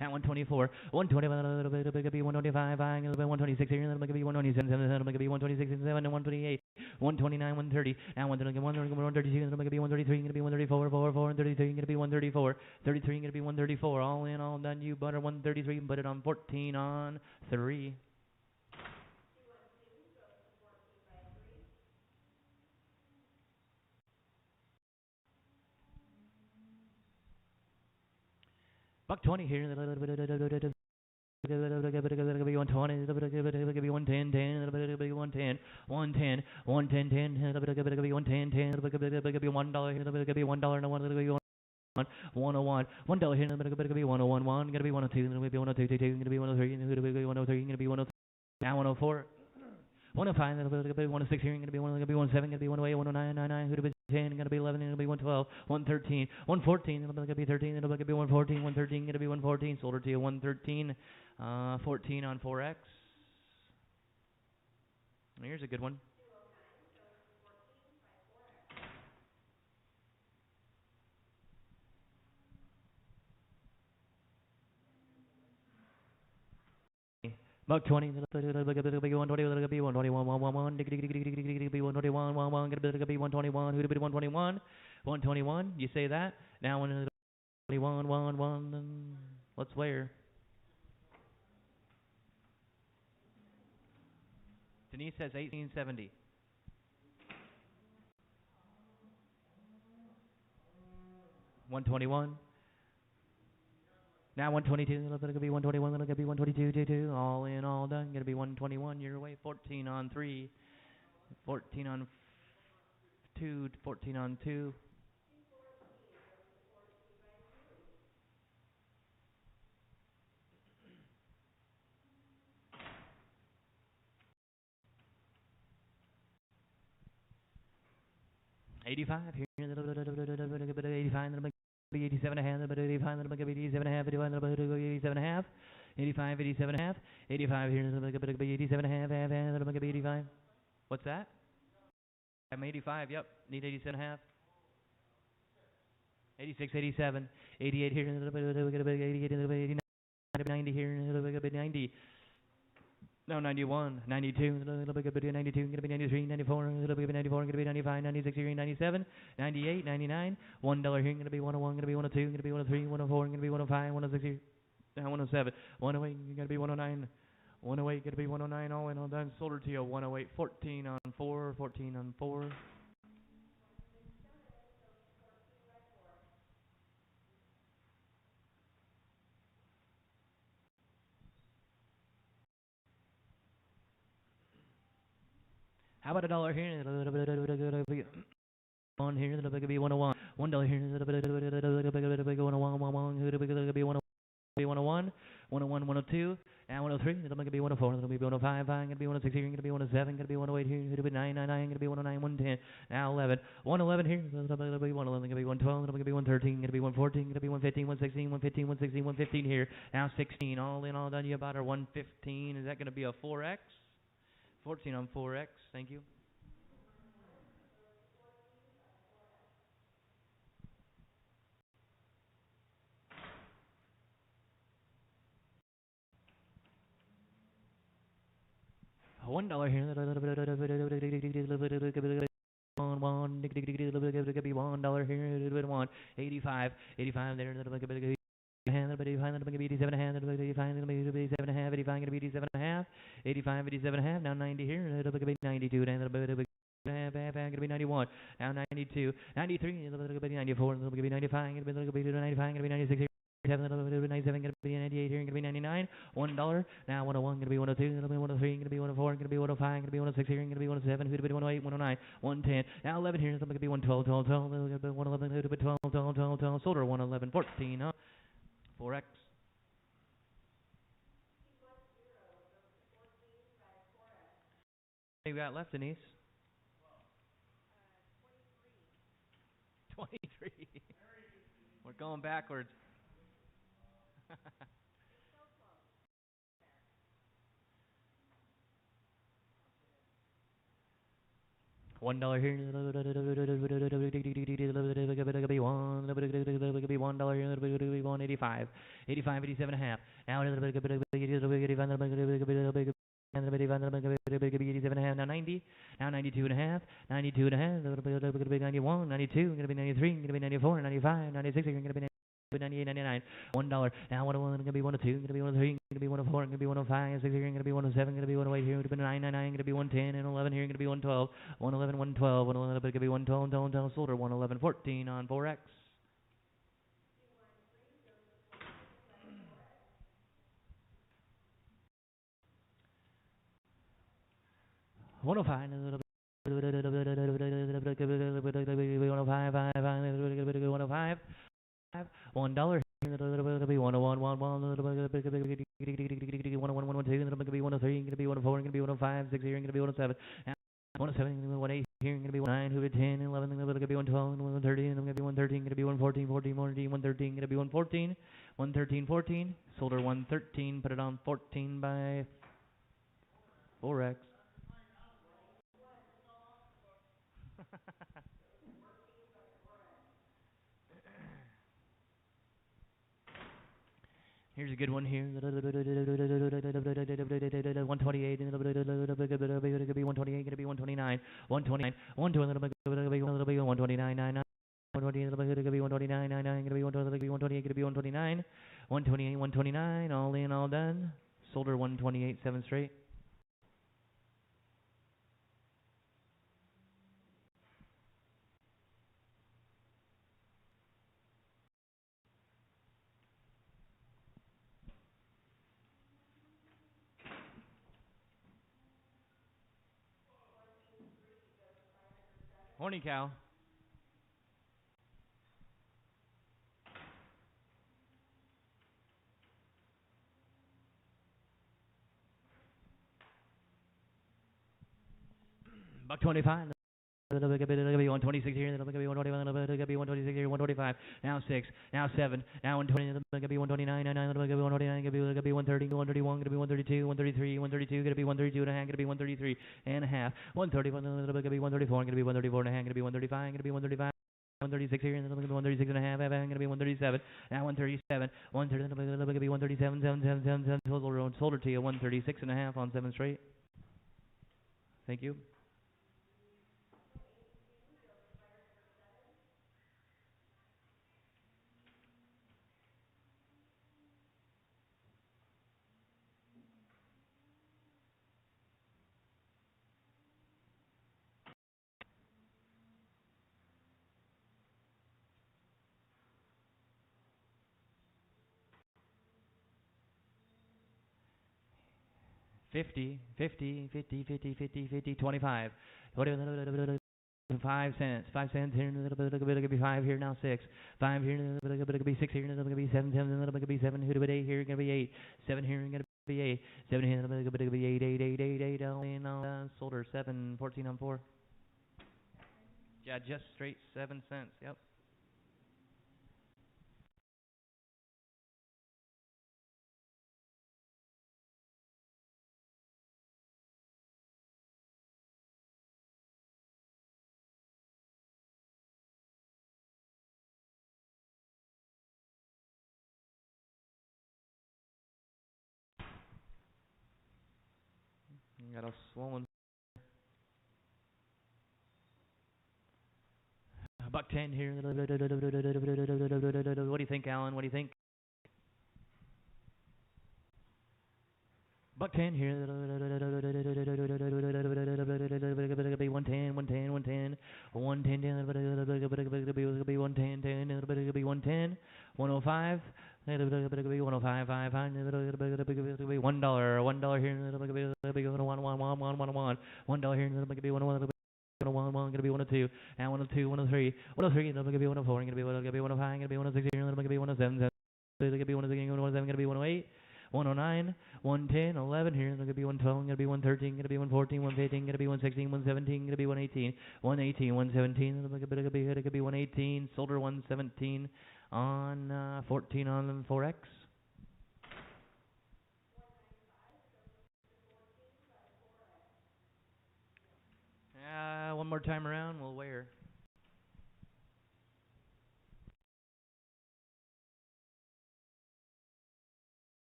Speaker 1: At 124, 125, be 125, 126 here, then be 127, then be 126, 7, 128, 129, 130, now 132, then be 133, gonna be 134, 133, gonna be 134, 33, gonna be 134, all in, all done, you butter 133, put it on 14 on 3. Buck 20 here. Be 120, be 110, 10, be 110, 110, 110, 10, be 110, 10, be $1 here, be $1, no one, be 101, $1 here, gonna be 101, 1, gonna be 102, gonna be 102, 2, gonna be 103, gonna be 103, gonna be 103, now 104. 105, gonna be 106 here, gonna be 107, gonna be 108, 109, 99, gonna be 10, gonna be 11, gonna be 112, 113, 114, gonna be 13, gonna be 114, 113, gonna be 114, sold her to you 113, 14 on 4X. Here's a good one. Buck 20, be 120, be 121, 111, be 121, 111, be 121, who to be 121, 121, you say that, now 121, 111, let's where? Denise says 1870. $121. Now 122. Gonna be 121. Gonna be 122. Two. All in, all done. Gonna be 121. Your way. 14 on 3. 14 on 2. 14 on 2. $85 here. $85. Be 87 and a half. 85. 87 and a half. 87 and a half. 85. 87 and a half. 85 here. Be 87 and a half. 85. What's that? I'm 85. Yep. Need 87 and a half. 86, 87, 88 here, 88, 89, 90 here, 90. No, 91, 92, 92, gonna be 93, 94, 94, gonna be 95, 96 here, 97, 98, 99, $1 here, gonna be 101, gonna be 102, gonna be 103, 104, gonna be 105, 106 here, 107, 108, gonna be 109, 108, gonna be 109, all in, all done, sold to you, 108, 14 on 4, 14 on 4. How about $1 here? On here, it'll be 101. $1 here, it'll be 101, it'll be 101, 101, 102, and 103, it'll be 104, it'll be 105, gonna be 106 here, gonna be 107, gonna be 108 here, it'll be 999, gonna be 109, 110, now 11, 111 here, it'll be 111, gonna be 112, it'll be 113, gonna be 114, gonna be 115, 116, 115, 116, 115 here, now 16, all in, all done, you about our 115, is that gonna be a 4X? 14 on 4X, thank you. $1 here. $1 here. $1. 85. 85 there. 87 and a half, 87 and a half, 85, 87 and a half, 85, 87 and a half, now 90 here, 92, gonna be 91, now 92, 93, 94, 95, 95, 96 here. 97, gonna be 98 here, gonna be 99, $1, now 101, gonna be 102, gonna be 103, gonna be 104, gonna be 105, gonna be 106 here, gonna be 107, who'd be 108, 109, 110, now 11 here, gonna be 112, 12, 12, 111, who'd be 12, 12, 12, 12, sold her 111, 14, 4X. You got left, Denise? 23. We're going backwards. $1 here, $1 here, 185, 85, 87 and a half. Now 87 and a half, now 90, now 92 and a half, 92 and a half, 91, 92, gonna be 93, gonna be 94, 95, 96, gonna be 98, 99, $1, now 101, gonna be 102, gonna be 103, gonna be 104, gonna be 105, 6 here, gonna be 107, gonna be 108 here, gonna be 999, gonna be 110, and 11 here, gonna be 112, 111, 112, 111, gonna be 112, sold her 111, 14 on 4X. $105, $1 gonna be 101, 101, gonna be 101, 102, gonna be 103, gonna be 104, gonna be 105, 6 here, gonna be 107, 107, 18 here, gonna be 9, 10, 11, gonna be 112, 113, gonna be 113, gonna be 114, 14, 113, gonna be 114, 113, 14, sold her 113, put it on 14 by 4X. Here's a good one here. 128. Gonna be 128. Gonna be 129. 129. 129. 128, gonna be 129, 99, gonna be 128, gonna be 129, 128, 129, all in, all done. Solder 128, 7 straight. Horny cow. Buck 25. It'll be 126 here, it'll be 121, it'll be 126 here, 125, now 6, now 7, now 120, it'll be 129, 99, it'll be 129, it'll be 130, 131, it'll be 132, 133, 132, it'll be 132 and a half, it'll be 133 and a half, 131, it'll be 134, it'll be 134 and a half, it'll be 135, it'll be 135. 136 here, and then it'll be 136 and a half, going to be 137, now 137, 130, it'll be 137, 7, 7, 7, 7, solder to you, 136 and a half on 7 straight. Thank you. 50, 50, 50, 50, 50, 50, 25. 5 cents. 5 cents here, a little bit, it'll be 5 here, now 6. 5 here, a little bit, it'll be 6 here, a little bit, it'll be 7, 7, a little bit, it'll be 7, here, 8 here, gonna be 8. 7 here, gonna be 8. 7 here, a little bit, it'll be 8, 8, 8, 8, 8, all in, all done. Solder 7, 14 on 4. Yeah, just straight 7 cents, yep. Got a swollen. Buck 10 here. What do you think, Alan? What do you think? Buck 10 here. Be 110, 110, 110, 110, be 110, 10, be 110, 105. Be 105, 5, be $1, $1 here. Be $1 here. Be 101. 101, gonna be 102, and 102, 103, 103, gonna be 104, gonna be 105, gonna be 106, gonna be 107, gonna be 106, 107, gonna be 108, 109, 110, 11 here, gonna be 112, gonna be 113, gonna be 114, 115, gonna be 116, 117, gonna be 118, 118, 117, gonna be 118, solder 117 on 14 on 4X. One more time around, we'll weigh her.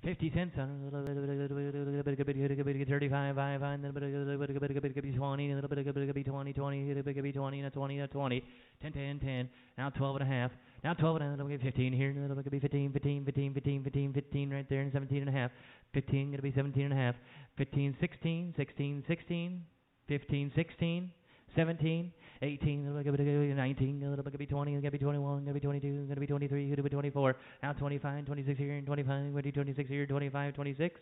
Speaker 1: 50 cents on a little bit, 35, 5, and then a bit, 20, a little bit, 20, 20, a bit, 20, and a 20, a 20, 10, 10, 10, now 12 and a half, now 12 and a little bit, 15 here, a little bit, 15, 15, 15, 15, 15, 15 right there, and 17 and a half, 15, gonna be 17 and a half, 15, 16, 16, 16, 15, 16, 17, 18, 19, a little bit, 20, gonna be 21, gonna be 22, gonna be 23, gonna be 24, now 25, 26 here, and 25, 26 here, 25, 26,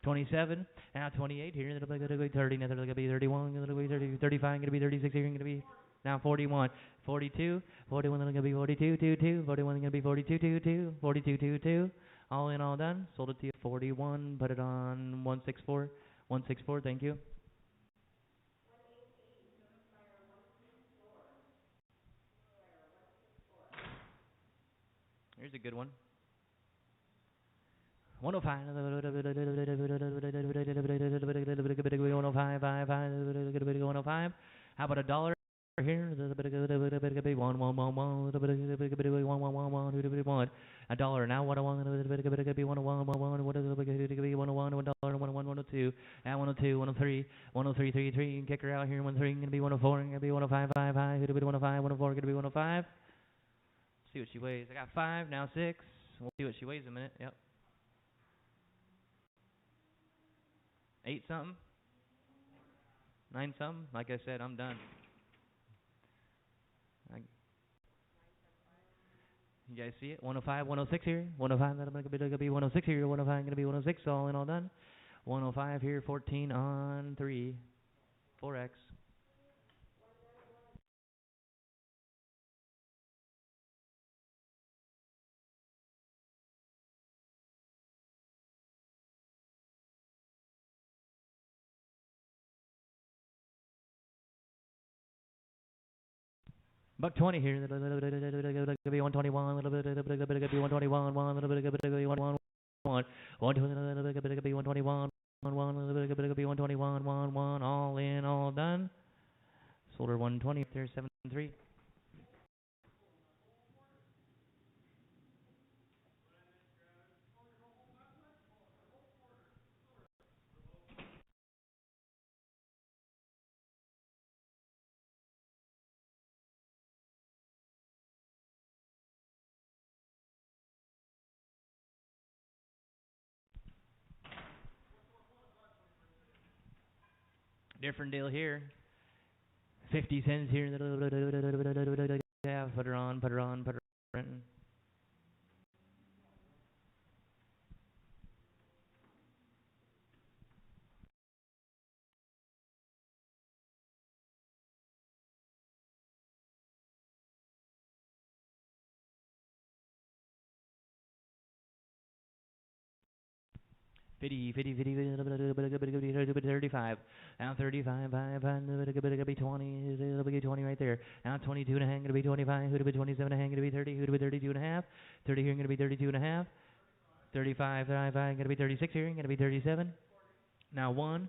Speaker 1: 27, now 28 here, a little bit, gonna be 30, now gonna be 31, gonna be 30, 35, gonna be 36 here, gonna be now 41, 42, 41, gonna be 42, 2, 2, 41, gonna be 42, 2, 2, 42, 2, 2, all in, all done, sold it to you 41, put it on 164, 164, thank you. Here's a good one. 105, 105. How about a dollar here? One, one, one, one, one. A dollar now. What I want? 102. At 102, 103, 103, kick her out here. 103, gonna be 104, gonna be 105, 5, 105, 104, gonna be 105. See what she weighs. I got 5, now 6. We'll see what she weighs in a minute. Yep. 8 something, 9 something. Like I said, I'm done. You guys see it? 105, 106 here. 105, that'll be 106 here. 105, gonna be 106. All in, all done. 105 here. 14 on 3. 4x. Buck 20 here. Be 121. Little bit. Be 121. One. Little bit. Be 121. 1. 1. Be 121. 1. Little bit. Be 121. 1. All in. All done. Sold her 120. There's 7.3. Different deal here. 50 cents here. Yeah, put her on. Put her on. Put her on. 50, 50, 50, 35. Now 35, 5, 5, be 20, it'll be 20 right there. Now 22 and a half, gonna be 25, who'd be 27 and a half, gonna be 30, who'd be 32 and a half, 30 here, gonna be 32 and a half, 35, 5, 5, gonna be 36 here, gonna be 37. Now 1,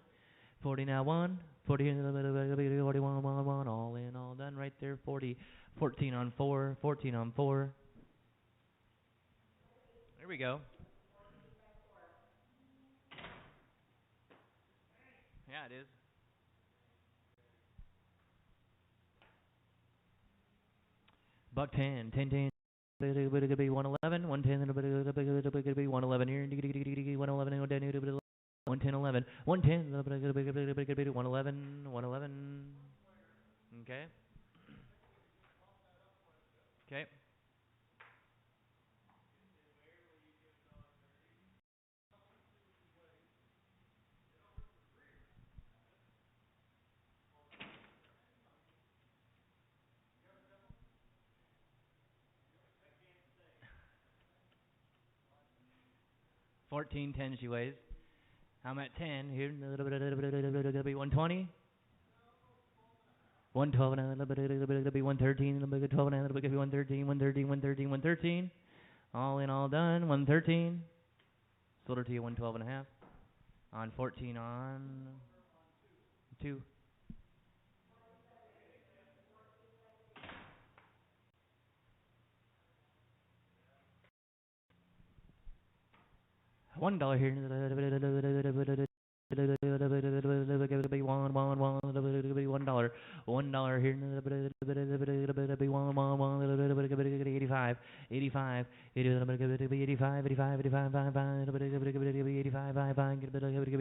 Speaker 1: 40 now 1, 40 here, 41, 1, 1, all in, all done right there, 40, 14 on 4, 14 on 4. There we go. Yeah, it is. Buck 10, 10, 10. It'll be 111, 110, it'll be 111 here, 111, 110, 11, 110, 111, 111. Okay. Okay. 14.10 she weighs. I'm at 10 here. It'll be 120. 112 and it'll be 113. It'll be 12 and it'll be 113, 113, 113, 113. All in, all done. 113. Sold her to you 112 and a half. On 14 on 2. $1 here. Be one, $1. $1 here. Be one, 85, 85, 85,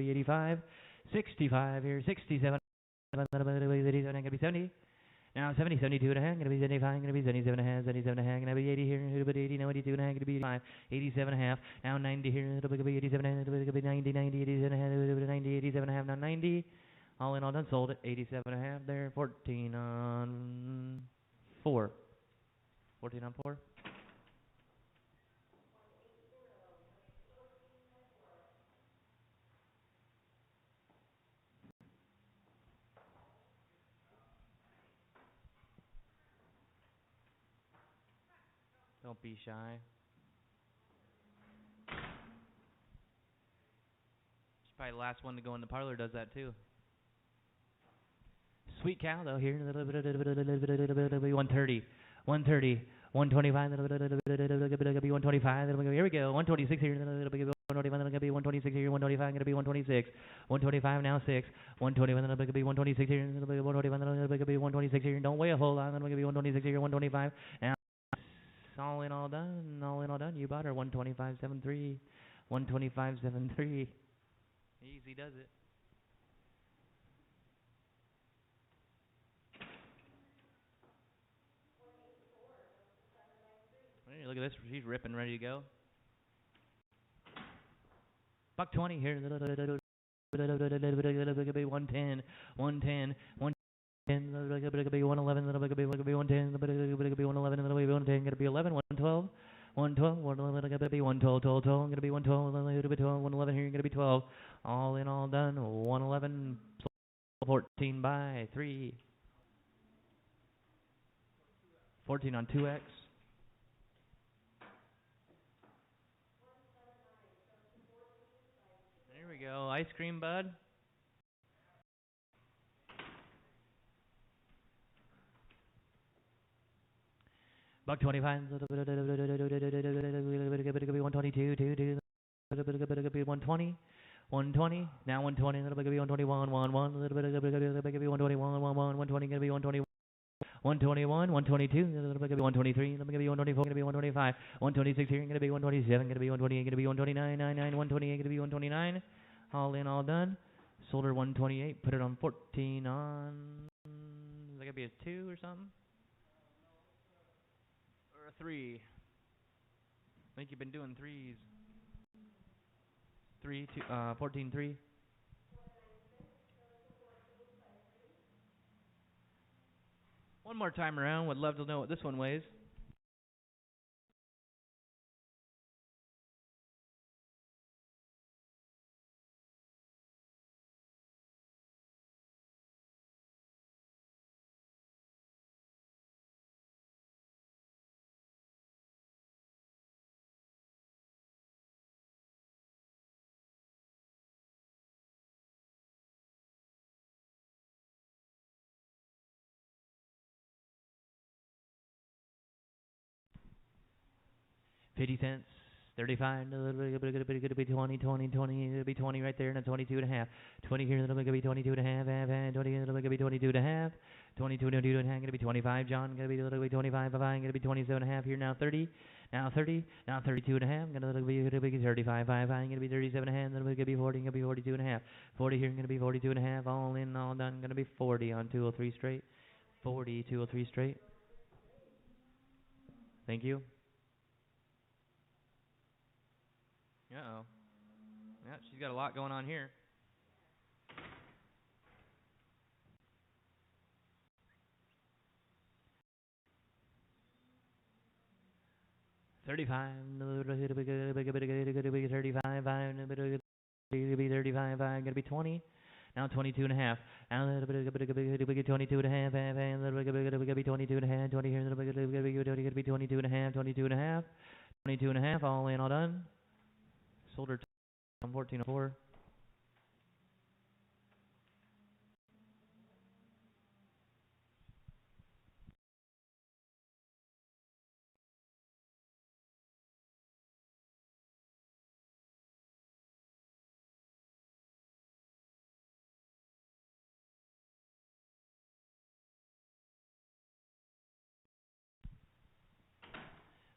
Speaker 1: 85, 65 here, 67, gonna be 70. Now 70, 72 and a half, gonna be 75, gonna be 77 and a half, 77 and a half, gonna be 80 here, it'll be 80, now 82 and a half, gonna be 85, 87 and a half, now 90 here, it'll be 87 and a half, it'll be 90, 90, 87 and a half, it'll be 90, 87 and a half, now 90, all in all done, sold it, 87 and a half there, 14 on 4, 14 on 4. Don't be shy. Probably the last one to go in the parlor does that too. Sweet cow though here 130, 130, 125, 125. Here we go. 126 here. 125. Gonna be 126 here. 125. Gonna be 126. 125 now 6. 121. Gonna be 126 here. 125. Gonna be 126 here. Don't weigh a whole lot. Gonna be 126 here. 125. Now all in all done. All in all done. You bought her 125.73. 125.73. Easy does it. Hey, look at this. She's ripping, ready to go. Buck 20 here. 110, 110, 110. 111, 110, 110, gonna be 11, 112, 112, 111, gonna be 112, 12, 12, gonna be 112, 111 here, gonna be 12. All in, all done. 111, 14 by 3. 14 on 2x. There we go. Ice cream, bud. Buck 25. 122, 2, 120. 120, now 120, a little bit, gonna be 121, 1, a little bit, gonna be 121, 1, 120, gonna be 121. 121, 122, a little bit, gonna be 123, a little bit, gonna be 124, gonna be 125, 126 here, gonna be 127, gonna be 128, gonna be 129, 99, 128, gonna be 129. All in, all done. Sold her 128, put it on 14 on. Is that gonna be a 2 or something? Or a 3? I think you've been doing 3s. 3, 2, 14, 3. One more time around. Would love to know what this one weighs. $0.50, 35, a little bit, gonna be 20, 20, 20, it'll be 20 right there, and a 22 and a half. 20 here, it'll be 22 and a half, 20, it'll be 22 and a half. 22 and a half, gonna be 25, John, gonna be a little bit 25, gonna be 27 and a half here, now 30, now 30, now 32 and a half, gonna be 35, gonna be 37 and a half, gonna be 40, gonna be 42 and a half. 40 here, gonna be 42 and a half, all in, all done, gonna be 40 on 203 straight. 40, 203 straight. Thank you. Uh-oh. Yeah, she's got a lot going on here. $35, 35, 35, gonna be 20. Now 22 and a half. Now a little bit, 22 and a half, and a little bit, gonna be 22 and a half, 20 here, a little bit, gonna be 22 and a half, 22 and a half, 22 and a half, all in, all done. Sold her on 1404.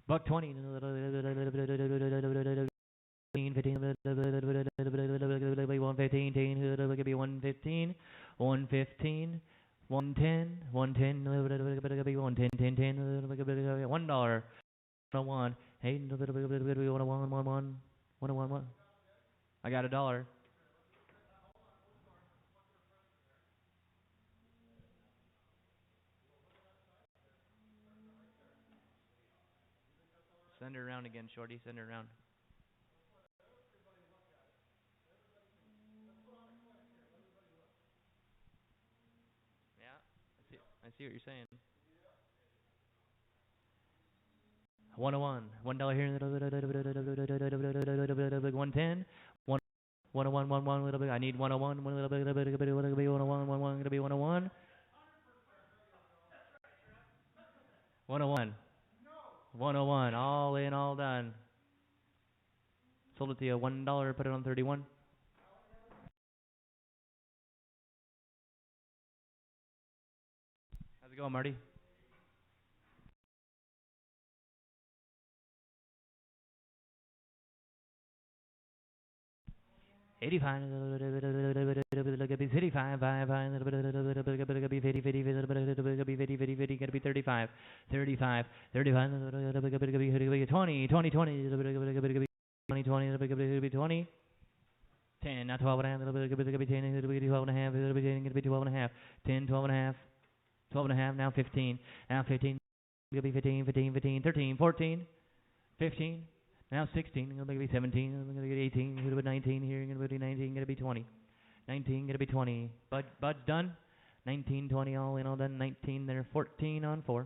Speaker 1: Buck 20. 15, 115, 115, 115, 110, 110, 110, 10, 10, $1, 101, 8, 101, 101, I got $1. Send her around again, Shorty. Send her around. Yeah, I see what you're saying. 101, $1 here, 110, 1. 101, 101, little bit. I need 101, one little bit, little bit, little bit, 101, 101, gonna be 101. 101. 101. All in, all done. Sold it to you $1. Put it on 31. How's it going, Marty? 85, city 5, 5, 5, little bit, 50, 50, little bit, 50, 50, 50, gonna be 35, 35, 35, 20, 20, 20, 20, 20, 20, 10, not 12 and a half, little bit, gonna be 10, little bit, 12 and a half, little bit, gonna be 12 and a half, 10, 12 and a half, 12 and a half, now 15, now 15, gonna be 15, 15, 15, 13, 14, 15, now 16, gonna be 17, gonna be 18, gonna be 19 here, gonna be 19, gonna be 20, 19, gonna be 20. Bud's done. 19, 20, all in, all done. 19 there, 14 on 4.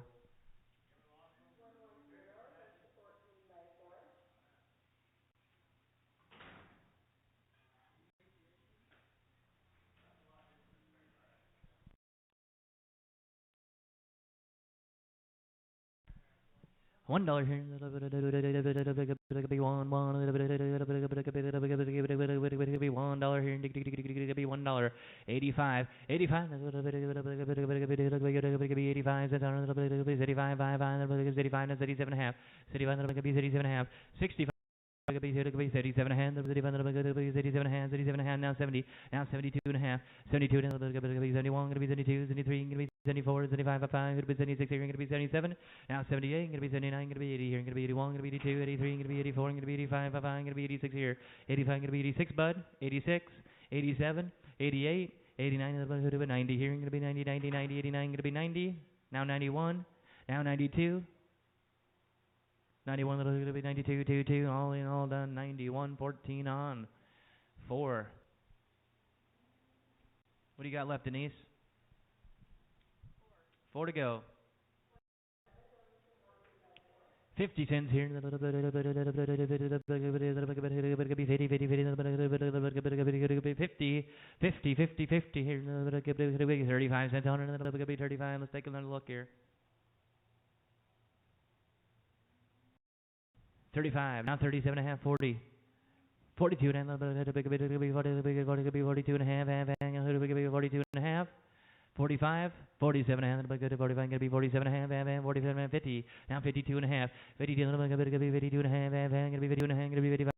Speaker 1: $1 here. Be one, be $1 here. Be $1. 85, 85. Be 85. 85, 85, 87 half. 87 half. 65. Could be 37 hands, 37 hands, 37 hands, now 70, now 72 and a half, 72, now going to be 71, going to be 72, 73, going to be 74, 75, 5, going to be 76 here, going to be 77, now 78, going to be 79, going to be 80 here, going to be 81, going to be 82, 83, going to be 84, going to be 85, 5, going to be 86 here, 85, going to be 86, bud, 86, 87, 88, 89, going to be 90 here, going to be 90, 90, 90, 89, going to be 90, now 91, now 92, 91, little bit, 92, 2, 2, all in, all done, 91, 14 on 4. What do you got left, Denise? 4 to go. 50 cents here. 50, 50, 50, 50 here. 35 cents on it. 35. Let's take another look here. 35, now 37 and a half, 40. 42 and a half, 42 and a half, 42 and a half, 45, 47 and a half, 45, going to be 47 and a half, 47 and a half, 50, now 52 and a half, 52 and a half, going to be 52 and a half, going to be 52 and a half, going to be 55,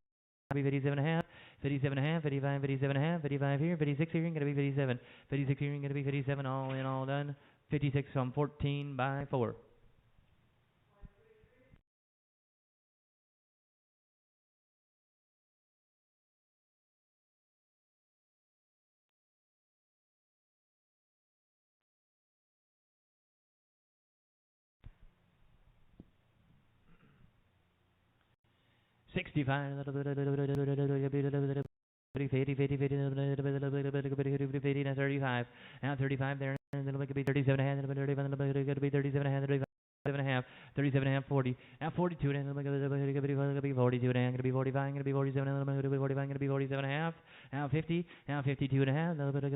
Speaker 1: 57 and a half, 57 and a half, 55, 57 and a half, 55 here, 56 here, going to be 57, 56 here, going to be 57, all in, all done, 56 from 14 by 4. 65, 50, 50, 50, 35, now 35 there, and then it could be 37 and a half, 37 and a half, 37 and a half, 37 and a half, 40, now 42 and a half, going to be 42 and a half, going to be 45, going to be 47, going to be 45, going to be 47 and a half, now 50, now 52 and a half, going to be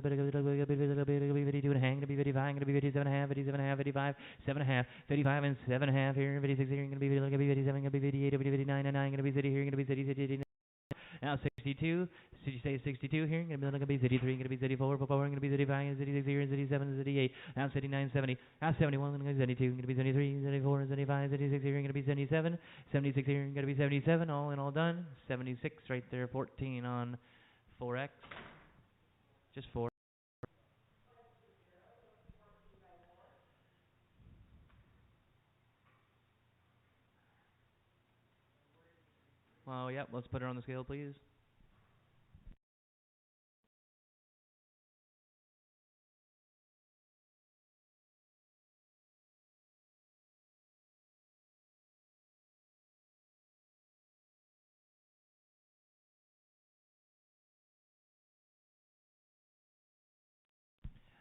Speaker 1: 52 and a half, going to be 55, going to be 57 and a half, 57 and a half, 55, 7 and a half, 55 and 7 and a half here, 56 here, going to be 57, going to be 58, 59 and 9, going to be 30 here, going to be 30, now 62, did you say 62 here? Going to be 33, going to be 34, going to be 35, 36 here, 37, 38, now 79, 70, now 71, going to be 72, going to be 73, 74, 75, 76 here, going to be 77, 76 here, going to be 77, all in, all done, 76 right there, 14 on 4X, just 4. Well, yep, let's put her on the scale, please.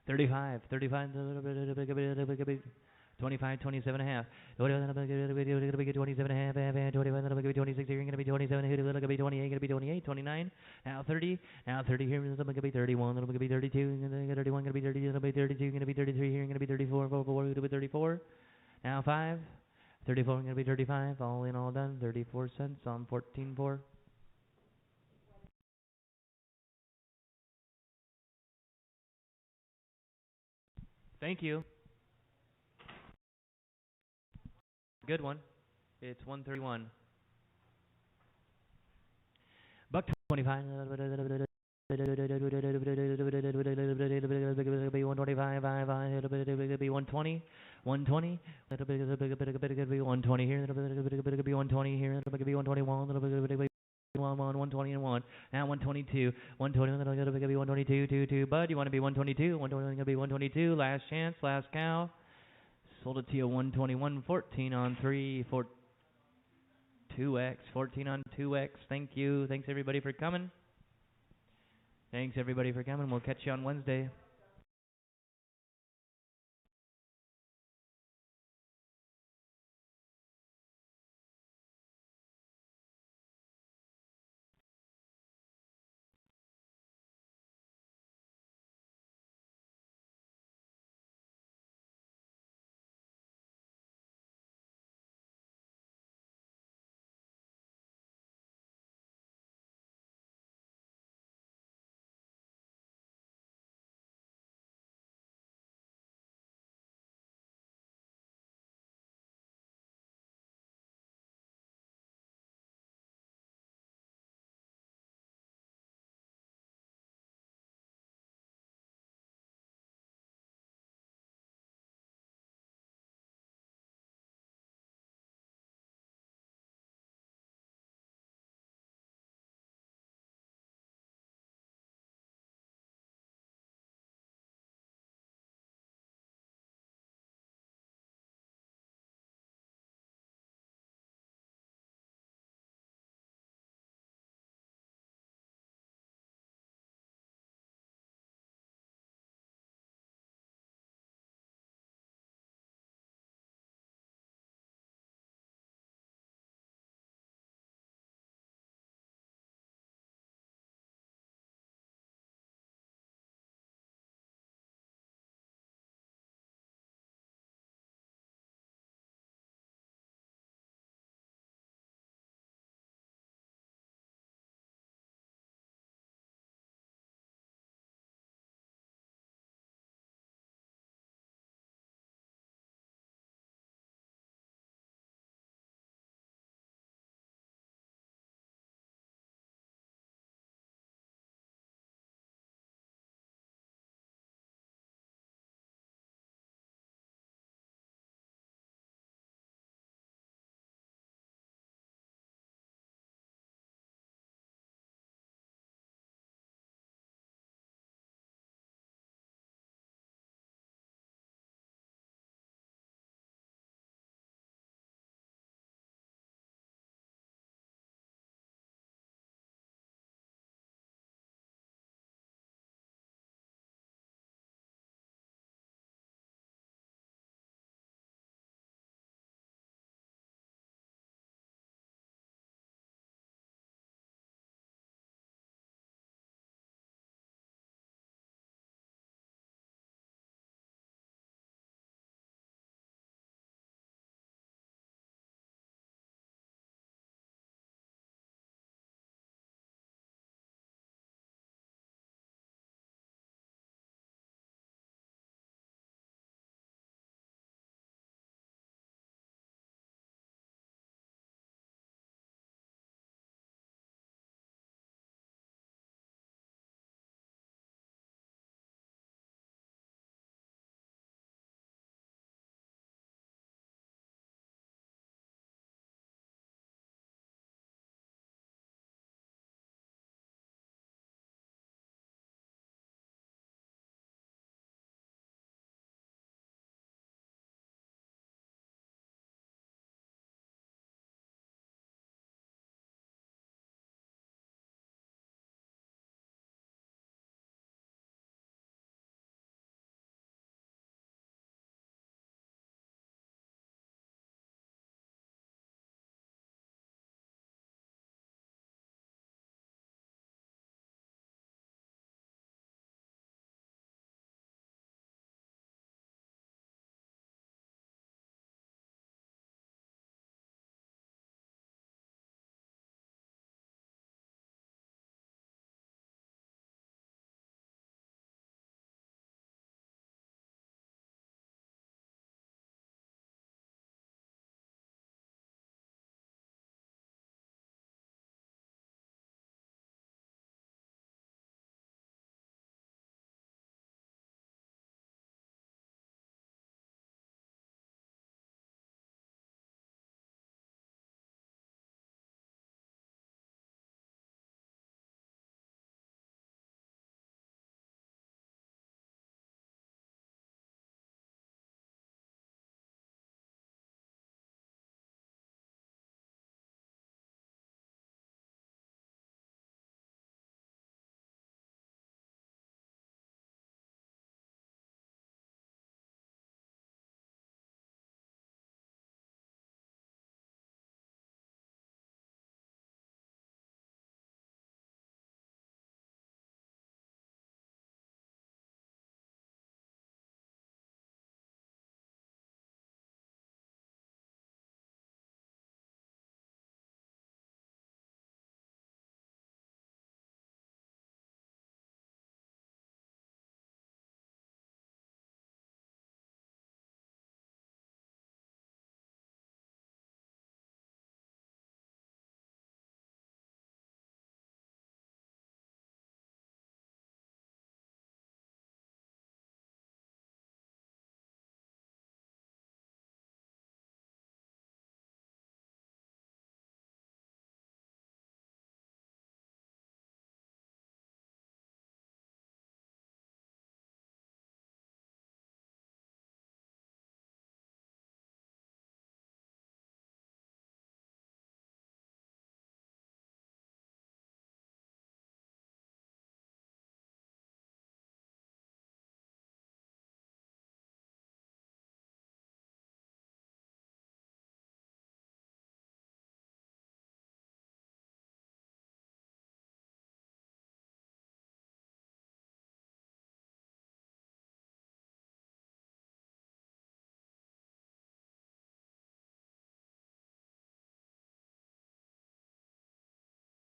Speaker 1: 35, 35, 25, 27 and a half. 27 and a half, 25, that'll be 26, here, gonna be 27, here, gonna be 28, gonna be 28, 29, now 30, here, gonna be 31, that'll be 32, gonna be 31, gonna be 30, that'll be 32, gonna be 33, here, gonna be 34, 4, gonna be 34, now 5, 34, gonna be 35, all in, all done, 34 cents on 14.4. Thank you. Good one. It's 131. Buck 25. 125. 120. 120. 120 here. 120 here. 121. 120 and 1. Now 122. 120. 122. 2. Bud, you want to be 122? 120 be 122. Last chance. Last cow. Sold it to you 121. 14 on 3. 2x. 14 on 2x. Thank you. Thanks everybody for coming. We'll catch you on Wednesday.